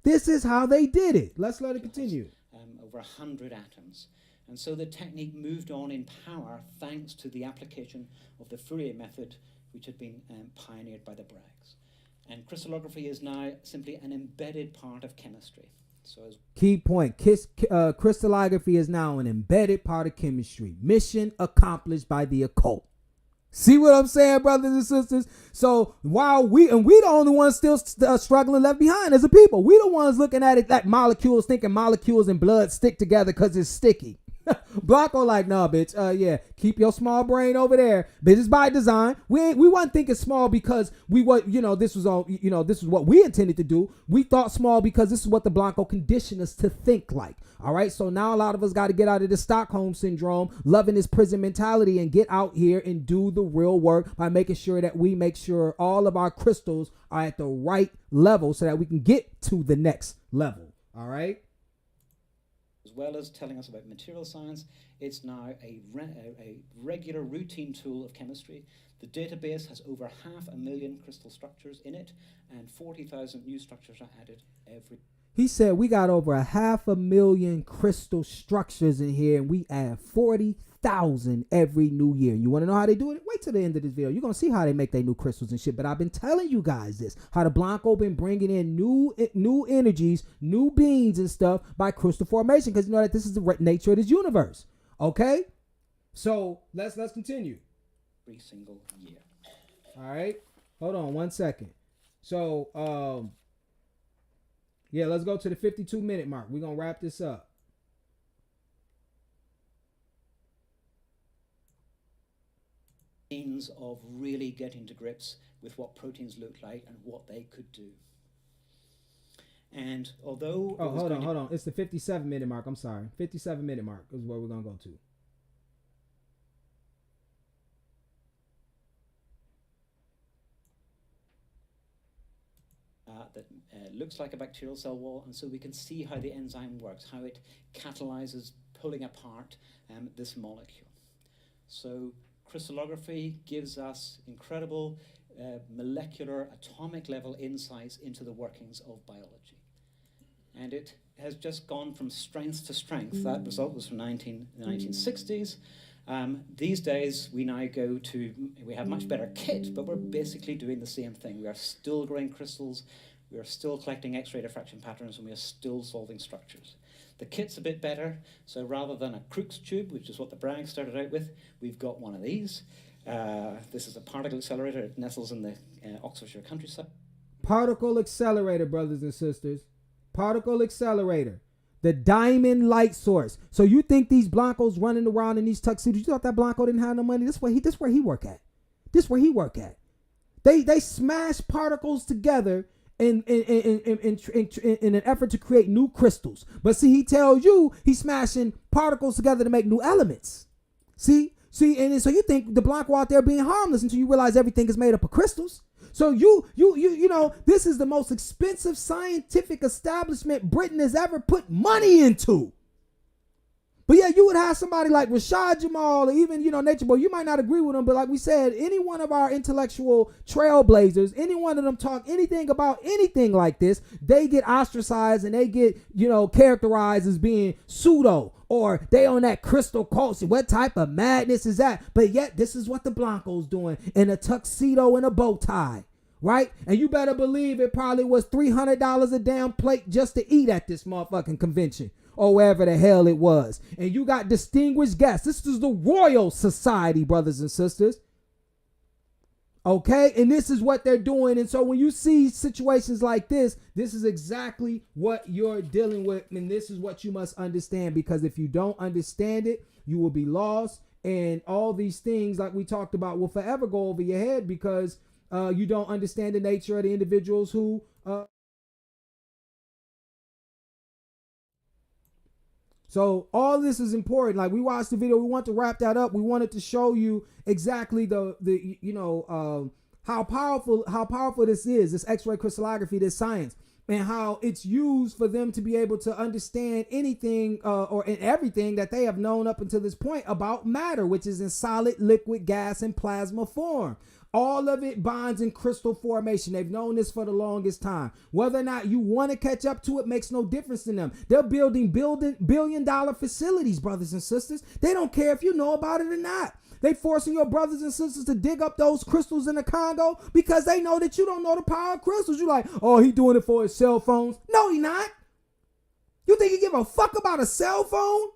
This is how they did it. Let's let it continue. Over 100 atoms. And so the technique moved on in power thanks to the application of the Fourier method, which had been pioneered by the Braggs. And crystallography is now simply an embedded part of chemistry. So key point, crystallography is now an embedded part of chemistry. Mission accomplished by the occult. See what I'm saying, brothers and sisters? So while we the only ones still struggling left behind as a people. We the ones looking at it like molecules, thinking molecules and blood stick together because it's sticky. Blanco like, nah, bitch. Yeah, keep your small brain over there. Bitch, it's by design. We wasn't thinking small because this was all, this is what we intended to do. We thought small because this is what the Blanco conditioned us to think like. All right, so now a lot of us got to get out of the Stockholm syndrome, loving this prison mentality, and get out here and do the real work by making sure that we make sure all of our crystals are at the right level so that we can get to the next level. All right. As well as telling us about material science, it's now a regular routine tool of chemistry. The database has over 500,000 crystal structures in it, and 40,000 new structures are added every. He said we got over 500,000 crystal structures in here, and we add 40,000 every new year. You want to know how they do it? Wait till the end of this video. You're going to see how they make their new crystals and shit. But I've been telling you guys this, how the Blanco been bringing in new energies, new beings and stuff by crystal formation, because you know that this is the nature of this universe. Okay? So let's continue. Every single year. All right. Hold on 1 second. So, yeah, let's go to the 52-minute mark. We're going to wrap this up. Means of really getting to grips with what proteins look like and what they could do. And although... Oh, hold on. It's the 57-minute mark. I'm sorry. 57-minute mark is where we're going to go to. That looks like a bacterial cell wall, and so we can see how the enzyme works, how it catalyzes pulling apart this molecule. So crystallography gives us incredible molecular atomic level insights into the workings of biology. And it has just gone from strength to strength. That result was from the 1960s. These days, we now we have much better kit, but we're basically doing the same thing. We are still growing crystals, we are still collecting X-ray diffraction patterns, and we are still solving structures. The kit's a bit better, so rather than a Crookes tube, which is what the Bragg started out with, we've got one of these. This is a particle accelerator. It nestles in the Oxfordshire countryside. Particle accelerator, brothers and sisters. Particle accelerator. The diamond light source. So you think these Blancos running around in these tuxedos, you thought that Blanco didn't have no money? This where he work at. They smash particles together in an effort to create new crystals. But see, he tells you he's smashing particles together to make new elements. See, and so you think the Blanco out there being harmless until you realize everything is made up of crystals. So you know, this is the most expensive scientific establishment Britain has ever put money into. But yeah, you would have somebody like Rashad Jamal or even, Nature Boy. You might not agree with them, but like we said, any one of our intellectual trailblazers, any one of them talk anything about anything like this, they get ostracized and they get, characterized as being pseudo, or they on that crystal culture. What type of madness is that? But yet, this is what the Blanco's doing in a tuxedo and a bow tie, right? And you better believe it probably was $300 a damn plate just to eat at this motherfucking convention, or wherever the hell it was. And you got distinguished guests. This is the Royal Society, brothers and sisters. Okay? And this is what they're doing. And so when you see situations like this is exactly what you're dealing with. And this is what you must understand, because if you don't understand it, you will be lost. And all these things, like we talked about, will forever go over your head because you don't understand the nature of the individuals who... So all this is important. Like, we watched the video, we want to wrap that up. We wanted to show you exactly how powerful this is, this X-ray crystallography, this science, and how it's used for them to be able to understand anything or everything that they have known up until this point about matter, which is in solid, liquid, gas, and plasma form. All of it bonds in crystal formation. They've known this for the longest time. Whether or not you want to catch up to it makes no difference to them. They're building billion-dollar facilities, brothers and sisters. They don't care if you know about it or not. They forcing your brothers and sisters to dig up those crystals in the Congo because they know that you don't know the power of crystals. You're like, oh, he doing it for his cell phones. No, he not. You think he give a fuck about a cell phone?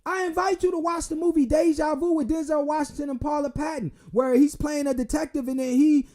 I invite you to watch the movie Deja Vu with Denzel Washington and Paula Patton, where he's playing a detective, and then he's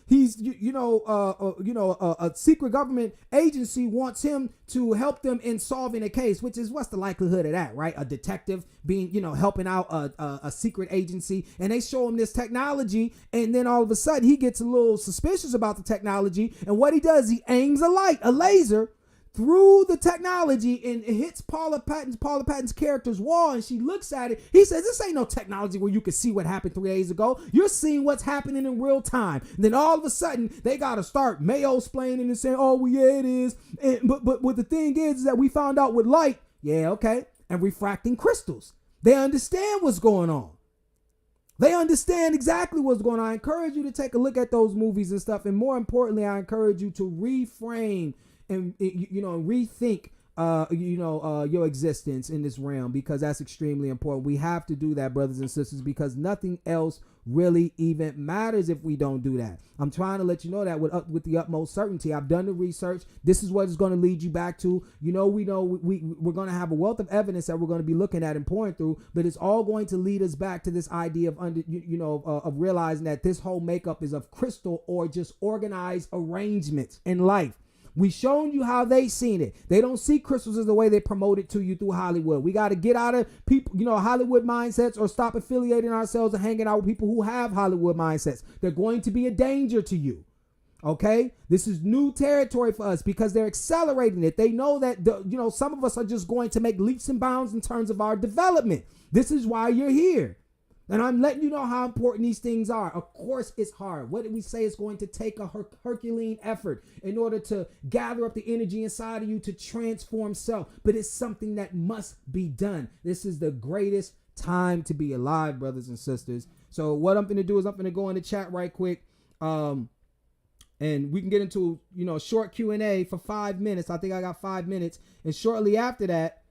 a secret government agency wants him to help them in solving a case, which is, what's the likelihood of that, right? A detective being, helping out a secret agency, and they show him this technology, and then all of a sudden he gets a little suspicious about the technology, and what he does, he aims a laser through the technology, and it hits Paula Patton's character's wall, and she looks at it. He says, this ain't no technology where you can see what happened 3 days ago. You're seeing what's happening in real time. And then all of a sudden, they got to start Mayo-splaining and saying, oh, well, yeah, it is. But what the thing is that we found out with light, and refracting crystals. They understand what's going on. They understand exactly what's going on. I encourage you to take a look at those movies and stuff. And more importantly, I encourage you to reframe and rethink your existence in this realm, because that's extremely important. We have to do that, brothers and sisters, because nothing else really even matters if we don't do that. I'm trying to let you know that with the utmost certainty. I've done the research. This is what it's going to lead you back to. We're going to have a wealth of evidence that we're going to be looking at and pouring through, but it's all going to lead us back to this idea of realizing that this whole makeup is of crystal or just organized arrangements in life. We shown you how they seen it. They don't see crystals as the way they promote it to you through Hollywood. We got to get out of people, Hollywood mindsets, or stop affiliating ourselves and hanging out with people who have Hollywood mindsets. They're going to be a danger to you. Okay, this is new territory for us because they're accelerating it. They know that some of us are just going to make leaps and bounds in terms of our development. This is why you're here. And I'm letting you know how important these things are. Of course, it's hard. What did we say? It's going to take a Herculean effort in order to gather up the energy inside of you to transform self. But it's something that must be done. This is the greatest time to be alive, brothers and sisters. So what I'm going to do is I'm going to go in the chat right quick. And we can get into, a short Q&A for 5 minutes. I think I got 5 minutes. And shortly after that,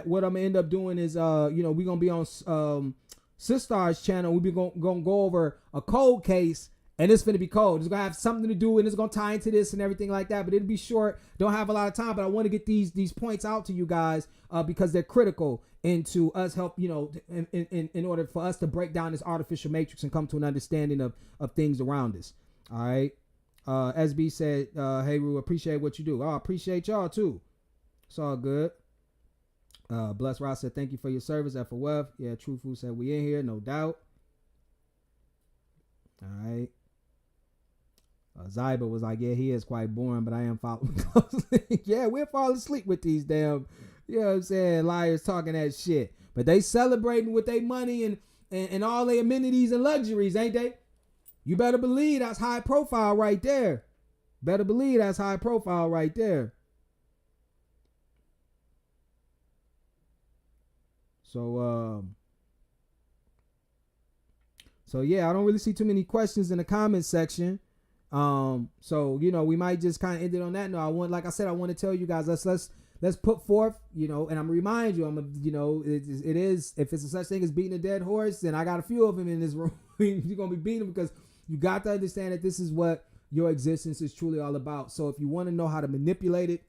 what I'm going to end up doing is, we're going to be on Sistar's channel. We'll be going to go over a cold case, and it's going to be cold. It's going to have something to do, and it's going to tie into this and everything like that, but it'll be short. Don't have a lot of time, but I want to get these points out to you guys because they're critical into us help, in order for us to break down this artificial matrix and come to an understanding of things around us. All right. SB said, hey, Ru, appreciate what you do. I appreciate y'all too. It's all good. Bless Ross said, thank you for your service. FOF. Yeah, True Food said, we in here, no doubt. All right. Zyba was like, yeah, he is quite boring, but I am following closely. Yeah, we're falling asleep with these damn, liars talking that shit. But they celebrating with their money and all their amenities and luxuries, ain't they? You better believe that's high profile right there. So yeah, I don't really see too many questions in the comment section. We might just kind of end it on that note. I want to tell you guys, let's put forth, and I'm gonna remind you, it is, if it's a such thing as beating a dead horse, then I got a few of them in this room. You're gonna be beating them because you got to understand that this is what your existence is truly all about. So if you want to know how to manipulate it,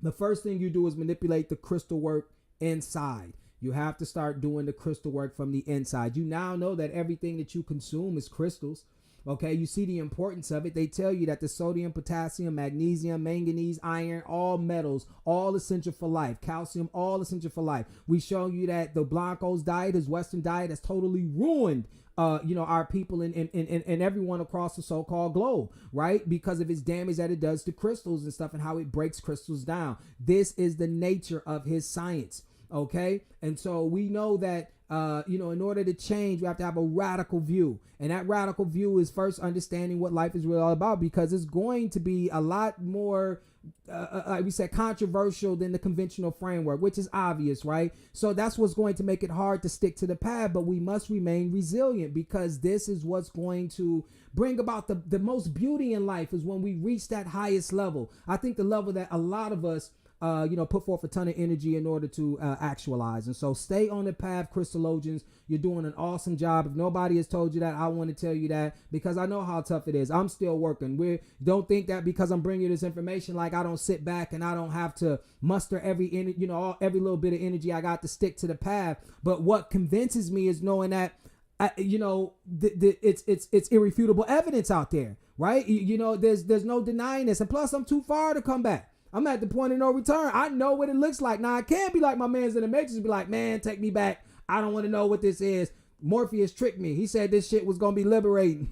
the first thing you do is manipulate the crystal work inside. You have to start doing the crystal work from the inside. You now know that everything that you consume is crystals. Okay, you see the importance of it. They tell you that the sodium, potassium, magnesium, manganese, iron, all metals, all essential for life. Calcium, all essential for life. We show you that the Blancos diet, his Western diet, has totally ruined our people and everyone across the so-called globe, right? Because of its damage that it does to crystals and stuff and how it breaks crystals down. This is the nature of his science. Okay. And so we know that, in order to change, we have to have a radical view. And that radical view is first understanding what life is really all about, because it's going to be a lot more, like we said, controversial than the conventional framework, which is obvious, right? So that's what's going to make it hard to stick to the path, but we must remain resilient, because this is what's going to bring about the most beauty in life, is when we reach that highest level. I think the level that a lot of us put forth a ton of energy in order to actualize. And so stay on the path, Crystallologians. You're doing an awesome job. If nobody has told you that, I want to tell you that because I know how tough it is. I'm still working. Don't think that because I'm bringing you this information, like I don't sit back and I don't have to muster every little bit of energy I got to stick to the path. But what convinces me is knowing that, it's irrefutable evidence out there, right? There's no denying this. And plus, I'm too far to come back. I'm at the point of no return. I know what it looks like. Now, I can't be like my man's in the Matrix and be like, man, take me back. I don't want to know what this is. Morpheus tricked me. He said this shit was going to be liberating.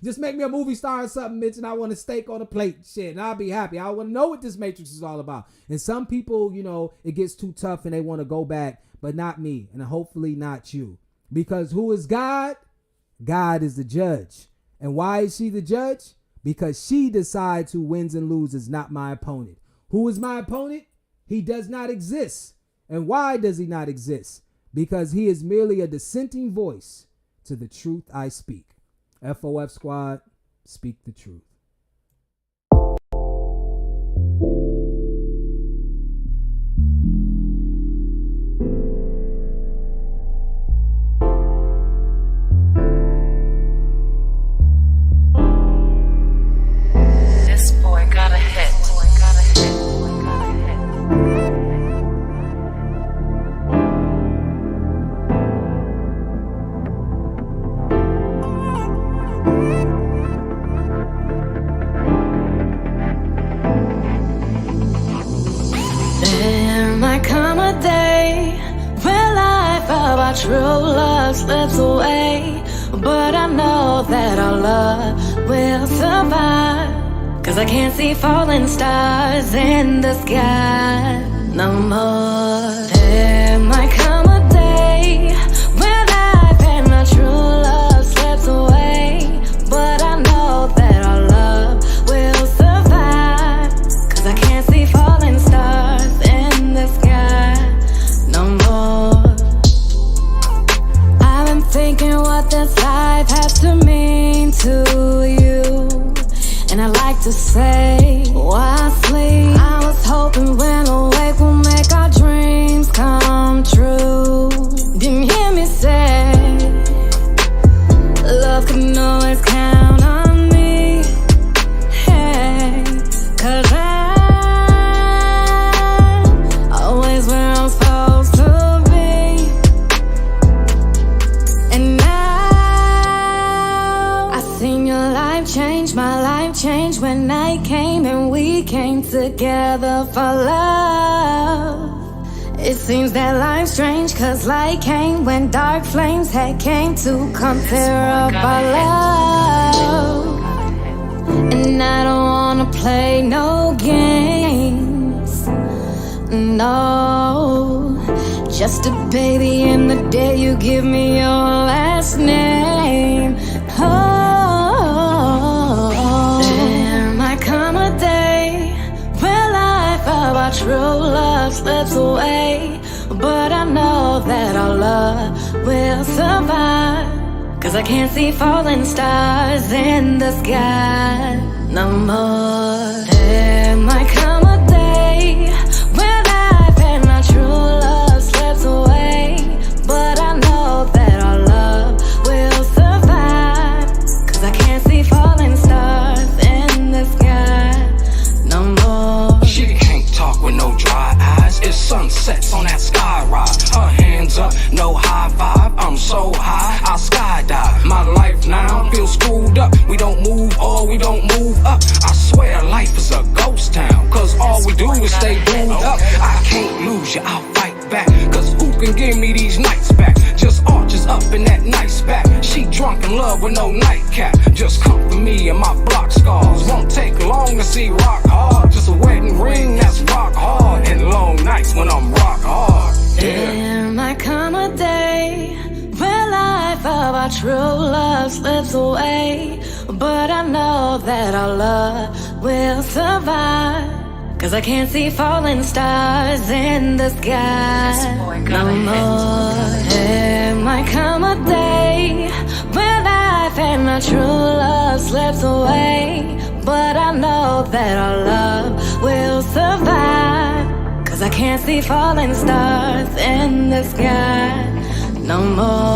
Just make me a movie star or something, Mitch, and I want a steak on a plate. Shit, and I'll be happy. I want to know what this Matrix is all about. And some people, it gets too tough and they want to go back, but not me, and hopefully not you. Because who is God? God is the judge. And why is she the judge? Because she decides who wins and loses, not my opponent. Who is my opponent? He does not exist. And why does he not exist? Because he is merely a dissenting voice to the truth I speak. FOF squad, speak the truth. This boy got a hit. There might come a day when life of our true love slips away, but I know that our love will survive, 'cause I can't see falling stars in the sky no more. There might come a day when life and our true love slips away, but I know that our love will survive, 'cause I can't see falling stars in the sky no more. I've been thinking what this life has to mean to you, and I like to say, why sleep? I was hoping when awake we'll make our dreams come true. Didn't hear me say, love can always count on me. Hey, 'cause I'm always where I'm supposed to be. And now I seen your life change, my life changed when night came and we came together for love. It seems that life's strange, 'cause light came when dark flames had came to come tear up our love. And I don't wanna play no games, no. Just a baby in the day you give me your last name. Oh, there might come a day when life of our true love slips away, but I know that our love will survive, 'cause I can't see falling stars in the sky no more. There might come a day when life and our true love slips away, but I know that our love will survive, 'cause I can't see falling stars in the sky no more. She can't talk with no dry eyes. It's sunsets on that sky ride. Her hands up, no high five. I'm so high, I skydive. My life now feels screwed up. We don't move or we don't move up. I swear life is a ghost town, 'cause all we do is stay glued up. I can't lose you, I'll fight back, 'cause who can give me these nights back? Just arches up in that nice back. She drunk in love with no nightcap. Just comfort me and my block scars. Won't take long to see rock hard. Just a wedding ring that's rock hard, and long nights when I'm rock hard. Yeah. There might come a day when life of our true love slips away, but I know that our love will survive, 'cause I can't see falling stars in the sky no more. There might come a day when life and our true love slips away, but I know that our love will survive. 'Cause I can't see falling stars in the sky no more.